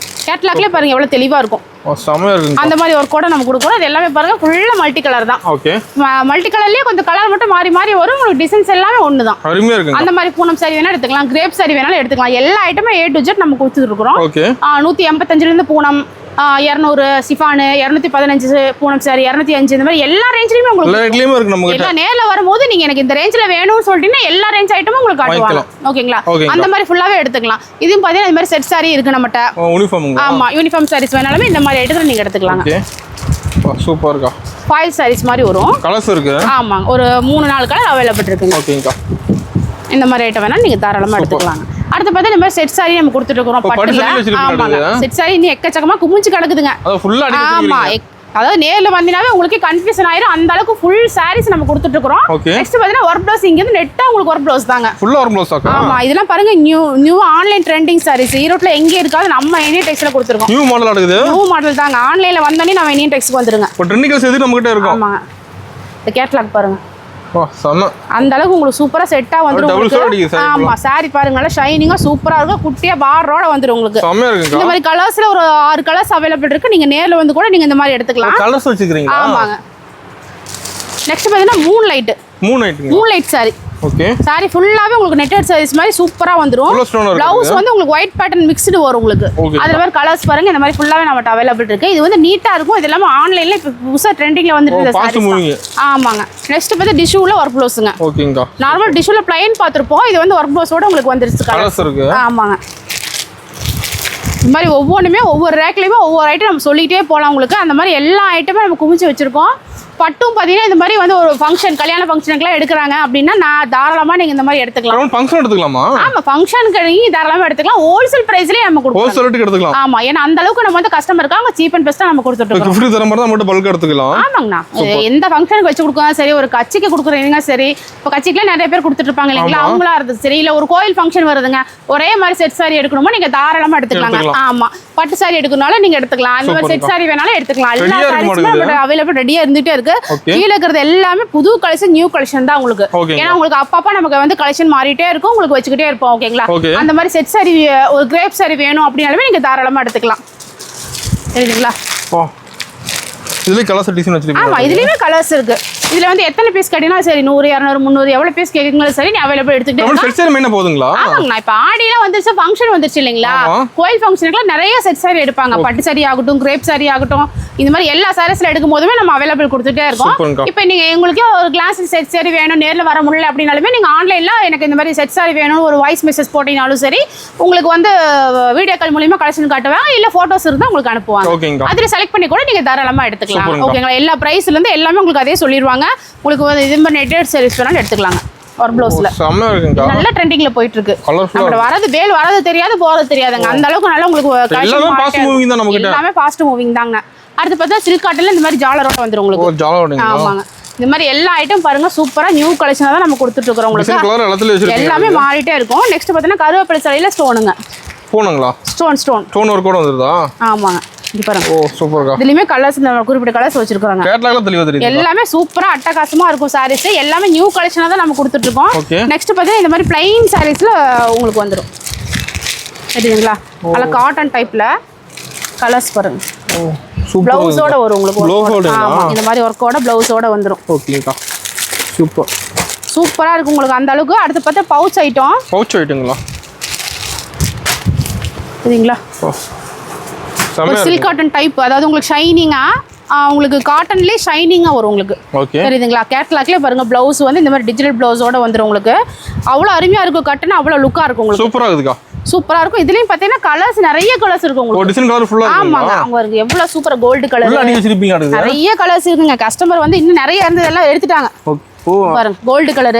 கேட்லாக்லயே பாருங்க எவ்வளவு தெளிவா இருக்கும். செமையா இருக்கு. அந்த மாதிரி ஒரு கோட நம்ம கொடுக்குறோம். இது எல்லாமே பாருங்க ஃபுல்லா மல்டி கலர் தான். ஓகே. மல்டி கலர்லயே கொஞ்சம் கலர் மட்டும் மாறி மாறி வரும். உங்களுக்கு டிசைன்ஸ் எல்லாமே ஒண்ணுதான். அருமையா இருக்கு. அந்த மாதிரி பூனம் சாரி வேணா எடுத்துக்கலாம், கிரேப் சாரி வேணாலும் எடுத்துக்கலாம். எல்லா ஐட்டமே A to Z நம்ம கொடுத்துட்டு இருக்கோம். ஓகே. 185 இருந்து பூனம், 200 சிஃபான், 215 பூனம் சாரி, 205 இந்த மாதிரி எல்லா ரேஞ்சிலயுமே உங்களுக்கு எல்லா ரேட்லயுமே இருக்கு நம்ம கிட்ட. எல்லா நேர்ல வரும்போது நீங்க எனக்கு இந்த ரேஞ்சில வேணும்னு சொல்லிட்டீங்கன்னா எல்லா ரேஞ்ச் ஐட்டமும் உங்களுக்கு காட்டுவாங்க. ஓகேங்களா? அந்த மாதிரி ஃபுல்லாவே எடுத்துக்கலாம். இதுவும் பாத்தீங்கன்னா இந்த மாதிரி செட் சாரி இருக்கு நம்மட்ட. யூனிஃபார்ம். ஆமா, யூனிஃபார்ம் சாரீஸ் வேணாலுமே இந்த மாதிரி ஐட்டத்துல நீங்க எடுத்துக்கலாம். ஓகே. சூப்பர்க்கா. ஃபாயில் சாரீஸ் மாதிரி வரும். கலர்ஸ் இருக்கு. ஆமா, ஒரு 3-4 கலர் அவேலபிள் இருக்குங்க. ஓகேங்கா. இந்த மாதிரி ஐட்டம் வேணா நீங்க தாராளமா எடுத்துக்கலாம். அடுத்து பார்த்தா இந்த மாதிரி செட் சாரி நம்ம கொடுத்துட்டு இருக்கோம். பட்டுல. ஆமாங்க, செட் சாரி இன்னும் எக்கச்சக்கமா குமிஞ்சு கிடக்குதுங்க. ஆமா, அதாவது நேர்ல வந்தீங்கன்னாவே உங்களுக்கு கன்ஃபியூஷன் ஆயிரும். அந்த அளவுக்கு ஃபுல் சாரீஸ் நம்ம கொடுத்துட்டு இருக்கோம். நெக்ஸ்ட் பாத்தீங்கன்னா ஒர்க் ப்ளவுஸ் இங்க இருந்து நெட்டா உங்களுக்கு ஒர்க் ப்ளவுஸ் தாங்க. ஃபுல்லா ஒர்க் ப்ளவுஸ் ஆ. ஆமா, இதெல்லாம் பாருங்க நியூ ஆன்லைன் ட்ரெண்டிங் சாரீஸ். ஈரோட்ல எங்க இருக்காது நம்ம இந்தியன் டெக்ஸ்ல கொடுத்துருக்கோம். நியூ மாடல் இருக்குது. நியூ மாடல் தாங்க. ஆன்லைன்ல வந்தோனே நம்ம இந்தியன் டெக்ஸ்க்கு வந்துருங்க. இப்போ ட்ரெண்டிங் கலர்ஸ் எது நம்ம கிட்ட இருக்கும். ஆமா, இந்த கேட்லாக் பாருங்க. செம. அந்த அளவுக்கு உங்களுக்கு சூப்பரா செட்டா வந்துரும். ஆமா, சாரி பாருங்க நல்லா ஷைனிங்கா சூப்பரா இருக்கும். குட்டியா பார்டரோட வந்துரும் உங்களுக்கு. செமையா இருக்கு. இந்த மாதிரி கலர்ஸ்ல ஒரு 6 கலர்ஸ் அவேலபிள் இருக்கு. நீங்க நேர்ல வந்து கூட நீங்க இந்த மாதிரி எடுத்துக்கலாம். கலர்ஸ் வச்சுக்கிறீங்களா? ஆமாங்க. நெக்ஸ்ட் பார்த்தீங்கன்னா மூன் லைட். மூன் லைட்டுங்க. Moon light sari. Okay. Sari ஃபுல்லாவே உங்களுக்கு நெட்டட் சாரீஸ் மாதிரி சூப்பரா வந்துரும். ப்ளவுஸ் வந்து உங்களுக்கு ஒயிட் பேட்டர்ன் மிக்ஸ்டு வரும் உங்களுக்கு. அதுல மாதிரி கலர்ஸ் பாருங்க இந்த மாதிரி ஃபுல்லாவே நம்மட்ட அவைலபிள் இருக்கு. இது வந்து நீட்டா இருக்கும். இது எல்லாமே ஆன்லைன்ல இப்ப புதுசா ட்ரெண்டிங்ல வந்துட்டு இந்த சாரீஸ். ஆமாங்க. நெக்ஸ்ட் வந்து டிஷ்யூல ஒர்க் ப்ளவுஸ்ங்க. ஓகேங்க. நார்மல் டிஷ்யூல ப்ளைன் பாத்துறப்போம். இது வந்து ஒர்க் ப்ளவுஸோட உங்களுக்கு வந்துருச்சு கலர்ஸ் இருக்கு. ஆமாங்க. இந்த மாதிரி ஒவ்வொன்றுமே ஒவ்வொரு ரேக்லையுமே ஒவ்வொரு ஐட்டம் நம்ம சொல்லிகிட்டே போகலாம் உங்களுக்கு. அந்த மாதிரி எல்லா ஐட்டமே நம்ம குமிச்சு வச்சுருக்கோம். பட்டும் பார்த்தீங்கன்னா இந்த மாதிரி வந்து ஒரு ஃபங்க்ஷன் கல்யாண ஃபங்க்ஷனுக்குலாம் எடுக்கிறாங்க அப்படின்னா நான் தாராளமாக நீங்கள் இந்த மாதிரி எடுத்துக்கலாம். ஃபங்க்ஷன் எடுத்துக்கலாமா? ஆமாம், ஃபங்க்ஷனுக்கு நீங்கள் தாராளமாக எடுத்துக்கலாம். ஹோல்சேல் ப்ரைஸ்லேயே நம்ம கொடுப்போம். ஹோல்சேல் ரேட்டுக்கு எடுத்துக்கலாம். ஆமாம், ஏன்னா அந்த அளவுக்கு நம்ம வந்து கஸ்டமர் இருக்காங்க. சீப் அண்ட் பெஸ்ட்டாக நம்ம கொடுத்துட்டு ஃப்ரீ தர மாதிரி தான் மட்டும் பல்க் எடுத்துக்கலாம். ஆமாங்கண்ணா. எந்த ஃபங்க்ஷனுக்கு வச்சு கொடுக்கலாம் சரி, ஒரு கட்சிக்கு கொடுக்குறீங்க சரி. இப்போ கட்சிக்குலாம் நிறைய பேர் கொடுத்துட்டு இருப்பாங்க இல்லைங்களா, அவங்களா இருந்தது சரி. இல்லை ஒரு கோயில் ஃபங்க்ஷன் வருதுங்க, ஒரே மாதிரி செட் சாரி எடுக்கணுமோ நீங்கள் தாராளமாக எடுத்துக்கலாங்க. ஆமாம், பட்டு சாரி எடுக்கணும்னாலும் நீங்கள் எடுத்துக்கலாம். அந்த மாதிரி செட் சாரி வேணாலும் எடுத்துக்கலாம். எல்லா சாரீஸுமே அவைலபிள் ரெடியாக இருந்துகிட்டே இருக்கு. கீழே எல்லாமே புது கலெக்ஷன், நியூ கலெக்ஷன் தான் உங்களுக்கு. ஏன்னா உங்களுக்கு அப்பப்ப நமக்கு வந்து கலெக்ஷன் மாறிட்டே இருக்கும், உங்களுக்கு வச்சுக்கிட்டே இருப்போம். ஓகேங்களா? அந்த மாதிரி செட் சாரி, ஒரு கிரேப் சாரி வேணும் அப்படினாலுமே நீங்க தாராளமா எடுத்துக்கலாம். சரிங்களா? இதுல கலர்ஸ் டிசைன் வச்சிருக்கீங்க. ஆமா, இதுலயுமே கலர்ஸ் இருக்கு. இதுல வந்து எத்தனை பீஸ் கேட்டினா சரி, 100 200 300 எவ்வளவு பீஸ் கேக்குறீங்களோ சரி, நீ அவைலபிள் எடுத்துக்கிட்டே நம்ம செட் சாரி என்ன போதுங்களா? ஆமாங்க. இப்ப ஆடில வந்துச்சு, ஃபங்க்ஷன் வந்துச்சு இல்லீங்களா, கோயில் ஃபங்க்ஷனுக்குல நிறைய செட் சாரி எடுப்பாங்க. பட்டு சாரி ஆகட்டும், கிரேப் சாரி ஆகட்டும், இந்த மாதிரி எல்லா சாரீஸ்ல எடுக்கும் போதுமே நம்ம அவைலபிள் கொடுத்துட்டே இருக்கோம். இப்போ நீங்க உங்களுக்கு ஒரு கிளாஸ் செட் சாரி வேணும், நேர்ல வர முடியல அப்படினாலுமே நீங்க ஆன்லைன்ல எனக்கு இந்த மாதிரி செட் சாரி வேணும் ஒரு வாய்ஸ் மெசேஜ் போட்டீங்கனாலும் சரி, உங்களுக்கு வந்து வீடியோ கால் மூலமா கலெக்ஷன் காட்டுவாங்க, இல்ல போட்டோஸ் இருந்தா உங்களுக்கு அனுப்புவாங்க. அதுல செலக்ட் பண்ணி கூட நீங்க தாராளமா எடுத்துக்கலாம். ஓகேங்களா? எல்லா பிரைஸ்ல இருந்து எல்லாமே உங்களுக்கு அதே சொல்லிடுவாங்க. உங்களுக்கு வந்து இது மாதிரி நெட்டட் சாரீஸ் வேணாலும் எடுத்துக்கலாங்க. ஒரு ப்ளவுஸ்ல செம்ம இருக்குங்க, நல்ல ட்ரெண்டிங்ல போயிட்டு இருக்கு. நம்ம வரது பேல் வரது தெரியாது, போறது தெரியாதுங்க. அந்த அளவுக்கு நல்லா உங்களுக்கு எல்லாமே ஃபாஸ்ட் மூவிங் தான். நமக்கு எல்லாமே ஃபாஸ்ட் மூவிங் தாங்க. அடுத்து பார்த்தா சில்க் காட்டன்ல இந்த மாதிரி ஜாலரோட வந்துரும் உங்களுக்கு. ஆமாங்க. இந்த மாதிரி எல்லா ஐட்டம் பாருங்க, சூப்பரா நியூ கலெக்ஷனா தான் நம்ம கொடுத்துட்டு இருக்கோம் உங்களுக்கு. எல்லாமே மாறிட்டே இருக்கும். நெக்ஸ்ட் பார்த்தீங்கன்னா கருவேப்பிலை சாரியில ஸ்டோனுங்க. ஸ்டோனுங்களா? ஸ்டோன் ஒர்க் கூட வந்துருதா? ஆமாங்க. இது பாருங்க. ஓ சூப்பர்க்கா. இதுலயுமே கலர்ஸ் குறிப்பிட்ட கலர்ஸ் வச்சிருக்காங்க. கேட்டலாக்ல தெளிவா தெரியுது. எல்லாமே சூப்பரா அட்டகாசமா இருக்கும் சாரீஸ். எல்லாமே நியூ கலெக்ஷனா தான் நம்ம கொடுத்துட்டு இருக்கோம். நெக்ஸ்ட் பாத்தீங்கன்னா இந்த மாதிரி ப்ளைன் சாரீஸ்ல உங்களுக்கு வந்துரும். சரிங்களா? நல்ல காட்டன் டைப்ல கலர்ஸ் பாருங்க. ஓ சூப்பர். ப்ளவுஸோட வரும் உங்களுக்கு. ஆமா, இந்த மாதிரி ஒர்க்கோட ப்ளவுஸோட வந்துரும். ஓகேக்கா. சூப்பர். சூப்பரா இருக்கும் உங்களுக்கு அந்த அளவுக்கு. அடுத்து பார்த்தா பவுச் ஐட்டங்களா? சரிங்களா? சில்க் காட்டன் டைப், அதாவது உங்களுக்கு ஷைனிங்கா, உங்களுக்கு காட்டன்லேயே ஷைனிங்காக வரும் உங்களுக்கு. தெரியுதுங்களா? கேட்லாக்லேயே பாருங்க, ப்ளவுஸ் வந்து இந்த மாதிரி டிஜிட்டல் ப்ளவுஸோட வந்துடும் உங்களுக்கு. அவ்வளோ அருமையாக இருக்கும், கட்டுனா அவ்வளோ லுக்காக இருக்கும் உங்களுக்கு. சூப்பராக இருக்குக்கா. சூப்பரா இருக்கும். இதுலயும் பாத்தீங்கன்னா கலர்ஸ் நிறைய கலர்ஸ் இருக்கும் உங்களுக்கு. டிசைன் கலர் ஃபுல்லா இருக்கு. ஆமாங்க. அவங்க இருக்கு எவ்வளவு சூப்பரா கோல்ட் கலர். நிறைய கலர்ஸ் இருக்குங்க. கஸ்டமர் வந்து இன்னும் நிறைய இருந்ததெல்லாம் எடுத்துட்டாங்க. பாருங்க, கோல்ட் கலர்,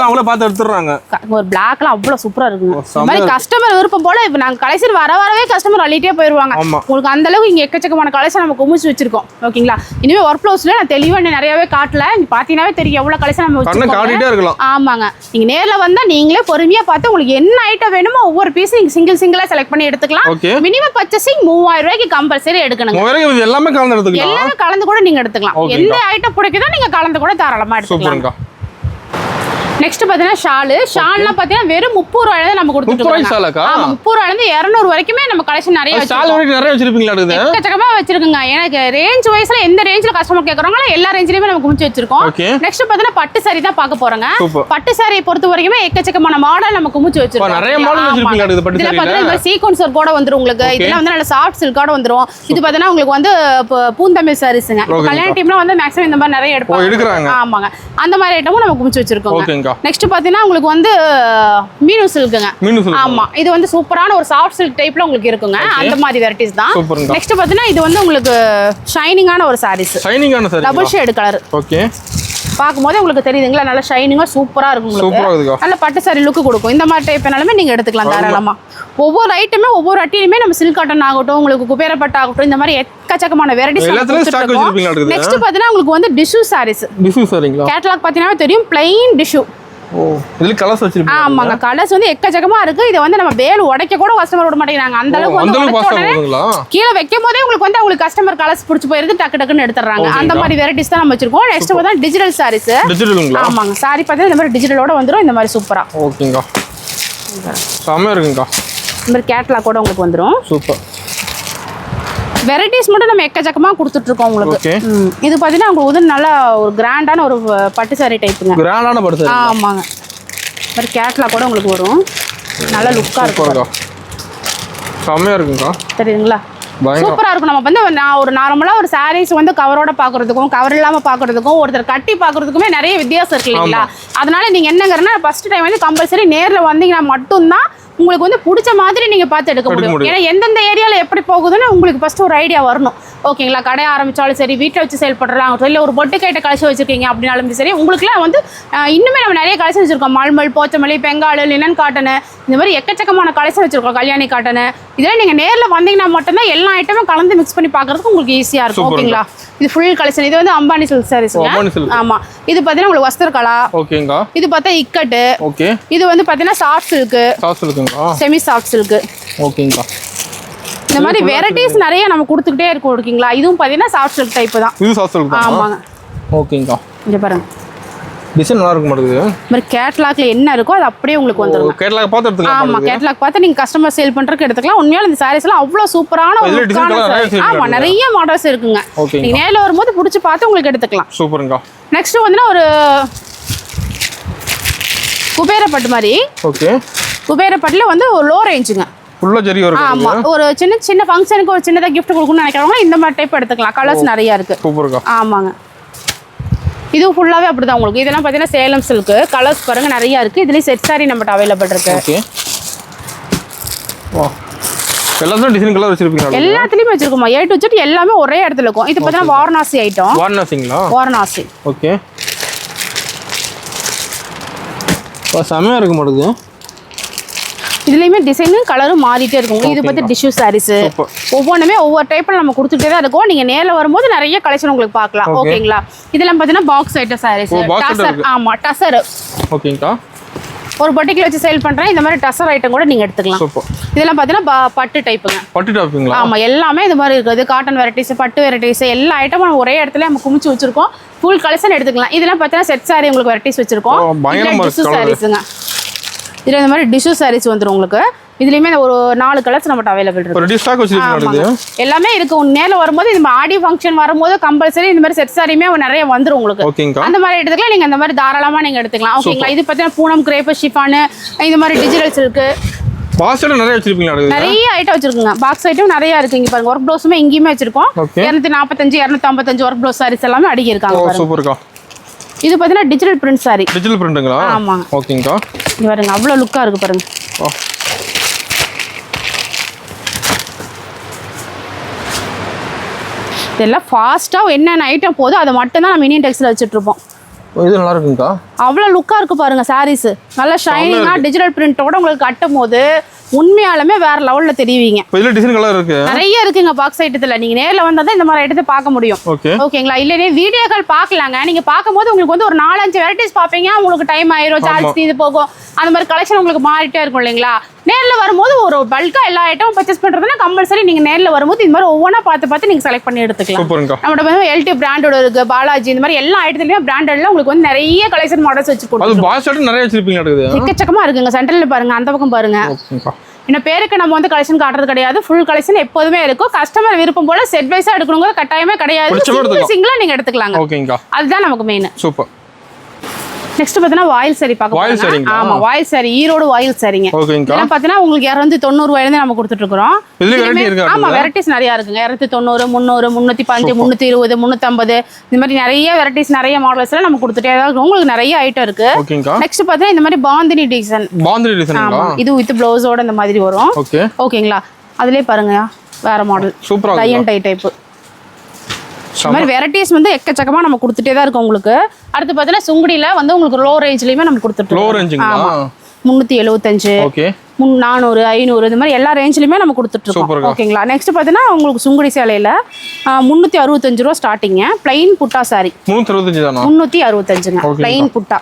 அவங்கள பார்த்து எடுத்துறாங்க. ஒரு பிளாக்லாம் அவ்வளவு சூப்பரா இருக்குங்க. இந்த மாதிரி கஸ்டமர் விருப்பம் போல இப்ப நாங்க கலெக்ஷன் வரவே கஸ்டமர் அள்ளிட்டே போயிருவாங்க. உங்களுக்கு அந்த அளவுக்கு இங்க எக்கச்சக்கமான கலெக்ஷன் நம்ம குமிச்சு வச்சிருக்கோம். ஓகேங்களா? இனிமே ஒர்க் ப்ளவுஸ்ல நான் தெளிவா நிறையவே காட்டல. நீங்க பாத்தீங்கன்னாவே தெரியும் எவ்வளவு கலெக்ஷன் நம்ம வச்சிருக்கோம். ஆமாங்க. நீங்க நேர்ல வந்தா நீங்களே பொறுமையா பார்த்து உங்களுக்கு என்ன ஐட்டம் வேணுமோ ஒவ்வொரு பீஸ் நீங்க சிங்கிளா செலக்ட் பண்ணி எடுத்துக்கலாம். மினிமம் பர்ச்சேசிங் 3000 ரூபாய்க்கு கம்பல்சரி எடுக்கணும். எல்லாமே கலந்து எடுத்துக்கலாம். எல்லாமே கலந்து கூட நீங்க எடுத்துக்கலாம். எந்த ஐட்டம் பிடிக்குதோ நீங்க கலந்து கூட தாராளமா எடுத்துக்கலாம். நெக்ஸ்ட் பாத்தீங்கன்னா ஷால்லாம் பாத்தீங்கன்னா வெறும் 30 ரூபாயில தான் நம்ம கொடுத்துட்டு இருக்கோம். ஆமா, 30 ரூபாயில இருந்து 200 வரைக்குமே நம்ம கலெக்ஷன் நிறைய வச்சிருக்கீங்களா? எக்கச்சக்கமா வச்சிருக்கோங்க. எனக்கு ரேஞ்ச் வைஸ்ல எந்த ரேஞ்ச்ல கஸ்டமர் கேக்குறாங்களோ எல்லா ரேஞ்சிலயுமே நம்ம குமிச்சு வச்சிருக்கோம். நெக்ஸ்ட் பாத்தீங்கன்னா பட்டு சாரி தான் பார்க்க போறோங்க. பட்டு சாரியை பொறுத்த வரைக்குமே எக்கச்சக்கமான மாடல் நம்ம குமிச்சு வச்சிருக்கோம். நிறைய மாடல் வச்சிருக்கீங்க. இதுல பாத்தீங்கன்னா சீக்வென்ஸ் ஒர்க் கூட வந்துரும் உங்களுக்கு. இதெல்லாம் வந்து நல்ல சாஃப்ட் சில்கோட வந்துரும். இது பாத்தீங்கன்னா உங்களுக்கு வந்து பூந்தமிழ் சாரீஸ்ங்க. கல்யாண டீம்ல வந்து மேக்ஸிமம் இந்த மாதிரி நிறைய எடுப்பாங்க. ஆமாங்க. அந்த மாதிரி ஐட்டமும் நம்ம குமிச்சு வச்சிருக்கோம். நெக்ஸ்ட் பாத்தீங்கன்னா உங்களுக்கு வந்து மீனு சில்க்குங்க. ஆமா, இது வந்து சூப்பரான ஒரு சாஃப்ட் சில்க் டைப்ல உங்களுக்கு இருக்குங்க. அந்த மாதிரி வெரைட்டிஸ் தான். நெக்ஸ்ட் பாத்தீங்கன்னா இது வந்து உங்களுக்கு ஷைனிங்கான ஒரு saris. Double shade colour. Okay. பாக்கும்போது உங்களுக்கு தெரியுதுங்களா? நல்ல ஷைனிங்கா சூப்பரா இருக்கும் உங்களுக்கு. நல்ல பட்டு சாரி லுக் கொடுக்கும். இந்த மாதிரி டைப்னாலுமே நீங்க எடுத்துக்கலாம் தாராளமா. ஒவ்வொரு ஐட்டமே ஒவ்வொரு அட்டிலுமே நம்ம சில்க் காட்டன் ஆகட்டும், உங்களுக்கு குபேர பட்டு ஆகட்டும், இந்த மாதிரி எக்கச்சக்கமான வெரைட்டிஸ். நெக்ஸ்ட் பாத்தீங்கன்னா உங்களுக்கு வந்து டிஷ்யூ சாரீஸ். கேட்டலாக் பாத்தீங்கன்னா தெரியும், பிளைன் டிஷ்யூ. இதுல கலர்ஸ் வச்சிருக்கீங்க. ஆமாங்க, கலர்ஸ் வந்து எக்கச்சக்கமா இருக்கு. இத வந்து நம்ம வேல் உடைக்க கூட கஸ்டமர் விட மாட்டேங்கிறாங்க. அந்த அளவுக்கு வந்து கீழ வைக்கும் போதே உங்களுக்கு வந்து உங்களுக்கு கஸ்டமர் கலர்ஸ் பிடிச்சு போயிருந்து டக்கு டக்குன்னு எடுத்துறாங்க. அந்த மாதிரி வெரைட்டிஸ் தான் நம்ம வச்சிருக்கோம். நெக்ஸ்ட் பார்த்தா டிஜிட்டல் சாரீஸ். டிஜிட்டலுங்களா? ஆமாங்க, சாரி பார்த்தா இந்த மாதிரி டிஜிட்டலோட வந்துரும். இந்த மாதிரி சூப்பரா. ஓகேங்க, செமையா இருக்குங்க. இந்த மாதிரி கேட்டலாக் கூட உங்களுக்கு வந்துரும். சூப்பர். வெரைட்டிஸ் மட்டும் நம்ம எக்கச்சக்கமாக கொடுத்துட்ருக்கோம் உங்களுக்கு. ஓகே. இது பார்த்தீங்கன்னா உங்களுக்கு வந்து நல்லா ஒரு கிராண்டான ஒரு பட்டு சாரி டைப்புங்க. கிராண்டான பட்டு சாரி. ஆமாங்க. ஒரு கேட்லாக் கூட உங்களுக்கு வரும். நல்ல லுக்காக இருக்கும். செம்மையாக இருக்குங்கக்கா. தெரியுதுங்களா? சூப்பரா இருக்கும். நம்ம வந்து ஒரு நார்மலா ஒரு சாரீஸ் வந்து கவரோட பாக்குறதுக்கும் கவர் இல்லாம பாக்குறதுக்கும் ஒருத்தர் கட்டி பாக்குறதுக்குமே நிறைய வித்தியாசம் இருக்கு இல்லைங்களா? அதனால நீங்க என்னங்கறனா ஃபர்ஸ்ட் டைம் வந்து கம்பல்சரி நேர்ல வந்தீங்கன்னா மட்டும்தான் உங்களுக்கு வந்து பிடிச்ச மாதிரி நீங்க பார்த்து எடுக்க முடியும். ஏன்னா எந்தெந்த ஏரியால எப்படி போகுதுன்னு உங்களுக்கு ஃபர்ஸ்ட் ஒரு ஐடியா வரணும். ஓகேங்களா? கடை ஆரம்பிச்சாலும் சரி, வீட்டில் வச்சு சேல் பண்ணுறாங்க, இல்லை ஒரு பொட்டு கைட்ட கலெக்ஷன் வச்சிருக்கீங்க அப்படின்னாலும் சரி, உங்களுக்குலாம் வந்து இன்னுமே நம்ம நிறைய கலெக்ஷன் வச்சிருக்கோம். மல்மல், போச்சமல்லி, பெங்காலு, லினன் காட்டனு, இந்த மாதிரி எக்கச்சக்கமான கலெக்ஷன் வச்சிருக்கோம். கல்யாணி காட்டனு, இதெல்லாம் நீங்கள் நேரில் வந்தீங்கன்னா மட்டும்தான் எல்லா ஐட்டமும் கலந்து மிக்ஸ் பண்ணி பார்க்கறதுக்கு உங்களுக்கு ஈஸியாக இருக்கும். ஓகேங்களா? இது ஃபுல் கலெக்ஷன். இது வந்து அம்பானி சில்க் சாரீஸ். ஆமா. இது பார்த்தீங்கன்னா உங்களுக்கு வஸ்திரகலா. ஓகேங்க. இது பார்த்தா இக்கட்டு. ஓகே. இது வந்து பார்த்தீங்கன்னா சாஃப்ட் சில்க்கு. சாஃப்ட் சில்க்குங்க. Semi soft silk. ஓகேங்க. இந்த மாதிரி வெரைட்டிஸ் நிறைய நம்ம கொடுத்துக்கிட்டே இருக்கோம். ஓகேங்களா? இதுவும் பார்த்தீங்கன்னா சாஃப்ட் சில்க் டைப் தான். இது சாஃப்ட் சில்க் தான். ஆமாங்க. ஓகேங்க. இங்க பாருங்க. டிசைன் நல்லா இருக்கு மாட்டேங்குது. இந்த மாதிரி கேட்லாக்ல என்ன இருக்கோ அது அப்படியே உங்களுக்கு வந்துரும். கேட்லாக் பார்த்து எடுத்துக்கலாம். ஆமா, கேட்லாக் பார்த்து நீங்க கஸ்டமர் சேல் பண்றதுக்கு எடுத்துக்கலாம். உண்மையால இந்த சாரீஸ் எல்லாம் அவ்வளவு சூப்பரான ஒரு சாரீஸ். ஆமா, நிறைய மாடல்ஸ் இருக்குங்க. நீங்க நேர்ல வரும்போது பிடிச்சு பார்த்து உங்களுக்கு எடுத்துக்கலாம். சூப்பருங்க. நெக்ஸ்ட் வந்து ஒரு குபேர பட்டு மாதிரி. ஓகே. குபேர பட்டுல வந்து ஒரு லோ ரேஞ்சுங்க. ஃபுல்லா ஜரி வரும். ஆமா, ஒரு சின்ன சின்ன ஃபங்க்ஷனுக்கு ஒரு சின்னதா gift கொடுக்கணும்னு நினைக்கிறவங்க இந்த மாதிரி டைப் எடுத்துக்கலாம். கலர்ஸ் நிறைய இருக்கு. சூப்பர்க்கா. ஆமாங்க. இது ஃபுல்லாவே அப்படிதான் உங்களுக்கு. இதெல்லாம் பார்த்தீங்கன்னா சேலம் சில்க். கலர்ஸ் பாருங்க நிறைய இருக்கு. இதுலயே செட் சாரி நம்மட்ட அவைலபிள் இருக்கு. ஓகே. வா. எல்லாத்துலயும் டிசைன் கலர் வச்சிருப்பீங்க. எல்லாத்துலயும் வச்சிருக்கோம். A to Z எல்லாமே ஒரே இடத்துல இருக்கும். இது பார்த்தீங்கன்னா வாரணாசி ஐட்டம். வாரணாசிங்களா? வாரணாசி. ஓகே. செமையா இருக்கு மாடுது. இதுலயுமே டிசைனும் கலரும் மாறிட்டே இருக்கும். இது பத்தி டிஷ்யூ சாரீஸ் ஒவ்வொன்றுமே ஒவ்வொரு டைப்ல நம்ம கொடுத்துட்டே தான் இருக்கோம். நீங்க நேர்ல வரும்போது நிறைய கலெக்ஷன் உங்களுக்கு பார்க்கலாம். ஓகேங்களா? இதெல்லாம் பார்த்தீங்கன்னா பாக்ஸ் ஐட்டம் சாரீஸ். டசர். ஆமா, டசர். ஓகேங்கா. ஒரு பட்டிக்குல வச்சு சேல் பண்றேன். இந்த மாதிரி டசர் ஐட்டம் கூட நீங்க எடுத்துக்கலாம். இதெல்லாம் பார்த்தீங்கன்னா பட்டு டைப்புங்க. பட்டு டைப்புங்களா? ஆமா, எல்லாமே இது மாதிரி இருக்குது. காட்டன் வெரைட்டிஸ், பட்டு வெரைட்டிஸ், எல்லா ஐட்டமும் ஒரே இடத்துல நம்ம குமிச்சு வச்சிருக்கோம். ஃபுல் கலெக்ஷன் எடுத்துக்கலாம். இதெல்லாம் பார்த்தீங்கன்னா செட் சாரி உங்களுக்கு வெரைட்டிஸ் வச்சிருக்கோம். டிஷ்யூ சாரீஸ்ங்க. இதுல இந்த மாதிரி டிஷ்யூ சாரீஸ் வந்துரும் உங்களுக்கு. இதுலயுமே ஒரு 4 கலர்ஸ் நம்மட்ட அவைலபிள் இருக்கு. ஒரு ஸ்டாக் வச்சிருக்கீங்க. எல்லாமே இருக்கு. நேர்ல வரும்போது இந்த ஆடி ஃபங்க்ஷன் வரும்போது கம்பல்சரி இந்த மாதிரி செட் சாரியுமே நிறைய வந்துரும் உங்களுக்கு. அந்த மாதிரி எடுத்துக்கலாம். நீங்க இந்த மாதிரி தாராளமா நீங்க எடுத்துக்கலாம். ஓகேங்களா? இது பார்த்தீங்கன்னா பூனம், கிரேப், ஷிஃபான், இந்த மாதிரி டிஜிட்டல்ஸ் இருக்கு. பாக்ஸ் ஐட்டம் நிறைய வச்சிருப்பீங்க. நிறைய ஐட்டம் வச்சிருக்கீங்க. பாக்ஸ் ஐட்டம் நிறைய இருக்கு. இங்க பாருங்க, ஒர்க் ப்ளவுஸுமே இங்கேயுமே வச்சிருக்கோம். 245 255 ஒர்க் ப்ளவுஸ் சாரீஸ் எல்லாமே அடங்கி இருக்காங்க. சூப்பர்க்கா. இது பார்த்தீங்கன்னா டிஜிட்டல் பிரிண்ட் சாரி. டிஜிட்டல் பிரிண்ட்டுங்களா? ஆமாங்க. ஓகேங்கா. இது பாருங்க, அவ்வளோ லுக்காக இருக்கு பாருங்க. இதெல்லாம் ஃபாஸ்ட்டாக என்னென்ன ஐட்டம் போதோ அதை மட்டும் தான் நம்ம இந்தியன் டெக்ஸ்டைல் வச்சுட்டு இருப்போம். இது நல்லா இருக்குங்கக்கா. அவ்வளோ லுக்காக இருக்கு பாருங்க. சாரீஸ் நல்லா ஷைனிங்காக டிஜிட்டல் பிரிண்டோட உங்களுக்கு கட்டும் போது உண்மையாலுமே வேற லெவல்ல தெரியுவீங்க. இதுல டிசைன் கலர் இருக்கு. நிறைய இருக்குங்க பாக்ஸ் ஐட்டத்துல. நீங்க நேர்ல வந்தா தான் இந்த மாதிரி ஐட்டத்தை பார்க்க முடியும். ஓகேங்களா? இல்லனே வீடியோக்கள் பார்க்கலாங்க. நீங்க பாக்கும்போது உங்களுக்கு வந்து ஒரு 4-5 வெரைட்டிஸ் பாப்பீங்க. உங்களுக்கு டைம் ஆயிரும், சார்ஜ் தீந்து போகும். அந்த மாதிரி கலெக்ஷன் உங்களுக்கு மாறிட்டே இருக்கும் இல்லைங்களா? நேர்ல வரும்போது ஒரு பல்கா எல்லா ஐட்டமும் பர்ச்சேஸ் பண்றதுன்னா கம்பல்சரி நீங்க நேர்ல வரும்போது இந்த மாதிரி ஒவ்வொன்றா பார்த்து நீங்க செலக்ட் பண்ணி எடுத்துக்கலாம். நம்மளோட வந்து எல்டி பிராண்டோட இருக்கு, பாலாஜி, இந்த மாதிரி எல்லா ஐட்டத்துலயும் பிராண்டட்ல உங்களுக்கு வந்து நிறைய கலெக்ஷன் மாடல்ஸ் வச்சு போட்டுருக்கோம். பாக்ஸ் ஐட்டம் நிறைய வச்சிருப்பீங்க. எக்கச்சக்கமா இருக்குங்க. சென்டர்ல பாருங்க, அந்த பக்கம் பாருங்க. என்ன பேருக்கு நம்ம வந்து கலெக்ஷன் காட்டுறது கிடையாது. ஃபுல் கலெக்ஷன் எப்போதுமே இருக்கும். கஸ்டமர் விருப்பம் போல செட் வைஸா எடுக்கணுங்கிற கட்டாயமே கிடையாது. சிங்கிளா நீங்க எடுத்துக்கலாங்க. அதுதான் நமக்கு மெயின். சூப்பர். நெக்ஸ்ட் பாத்தீங்கன்னா வாயில் சாரி பார்க்கலாம். ஆமா, வாயில் சாரி, ஈரோடு வாயில் சாரிங்க. இதெல்லாம் பாத்தீங்கன்னா உங்களுக்கு 290 ரூபாயில நம்ம கொடுத்துட்டு இருக்கோம். ஆமா, வெரைட்டிஸ் நிறைய இருக்குங்க. 290, 300, 305, 320, 350, இந்த மாதிரி நிறைய வெரைட்டிஸ், நிறைய மாடல்ஸ் எல்லாம் நம்ம கொடுத்துட்டே தான் இருக்கோம். உங்களுக்கு நிறைய ஐட்டம் இருக்கு. நெக்ஸ்ட் பாத்தீங்கன்னா இந்த மாதிரி பாந்தினி டிசைன். ஆமா, இது வித் பிளவுஸோட இந்த மாதிரி வரும். ஓகேங்களா? அதுலயே பாருங்க வேற மாடல், சூப்பரா டை அண்ட் டை டைப். இந்த மாதிரி வெரைட்டிஸ் வந்து எக்கச்சக்கமா நம்ம கொடுத்துட்டே தான் இருக்கோம் உங்களுக்கு. அடுத்து பார்த்தீங்கன்னா சுங்குடியில வந்து உங்களுக்கு லோ ரேஞ்ச்லயுமே நம்ம கொடுத்துட்டு லோ ரேஞ்சுங்களா? ஆமா, 375, 400, 500, இந்த மாதிரி எல்லா ரேஞ்ச்லயுமே நம்ம கொடுத்துட்டு இருக்கோம். ஓகேங்களா? நெக்ஸ்ட் பார்த்தீங்கன்னா உங்களுக்கு சுங்குடி சேலையில 365 ரூபா ஸ்டார்டிங்க. பிளைன் புட்டா சாரி 365ங்க. பிளைன் புட்டா.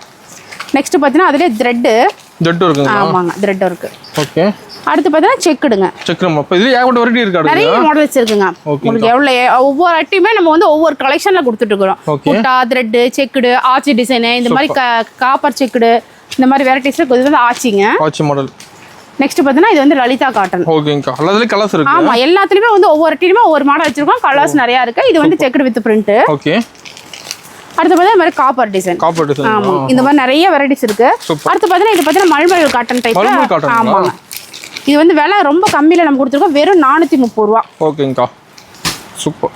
நெக்ஸ்ட் பார்த்தீங்கன்னா அதுலேயே த்ரெட்டு இருக்குங்க. ஆமாங்க, த்ரெட் இருக்கு. ஓகே. அடுத்து பார்த்தீங்கன்னா செக்குடுங்க. செக்குமா? அப்ப இதுல ஏகப்பட்ட வெரைட்டி இருக்கு. நிறைய மாடல்ஸ் இருக்குங்க. உங்களுக்கு எவ்வளவு ஒவ்வொரு ஐட்டமே நம்ம வந்து ஒவ்வொரு கலெக்ஷன்ல கொடுத்துட்டு இருக்கோம். புட்டா, த்ரெட், செக்குடு, ஆச்சி டிசைன், இந்த மாதிரி காப்பர் செக்குடு, இந்த மாதிரி வெரைட்டிஸ்ல இது வந்து ஆச்சிங்க. ஆச்சி மாடல். நெக்ஸ்ட் பார்த்தீங்கன்னா இது வந்து லலிதா காட்டன். ஓகேங்கக்கா. எல்லாத்துலயும் கலர்ஸ் இருக்கு. ஆமா எல்லாத்துலயுமே வந்து ஒவ்வொரு டீமே ஒவ்வொரு மாடல் வச்சிருக்கோம். கலர்ஸ் நிறைய இருக்கு. இது வந்து செக்குடு வித் பிரிண்ட். ஓகே. அடுத்து பார்த்தா இந்த மாதிரி காப்பர் டிசைன். Copper design. ஆமா இந்த மாதிரி நிறைய வெரைட்டிஸ் இருக்கு. அடுத்து பார்த்தீங்கன்னா இது பார்த்தீங்கன்னா மல்மல் காட்டன் டைப். ஆமாங்க. இது வந்து விலை ரொம்ப கம்மியில நம்ம கொடுத்துருக்கோம். வெறும் 430 ரூபா. ஓகேங்கக்கா. சூப்பர்.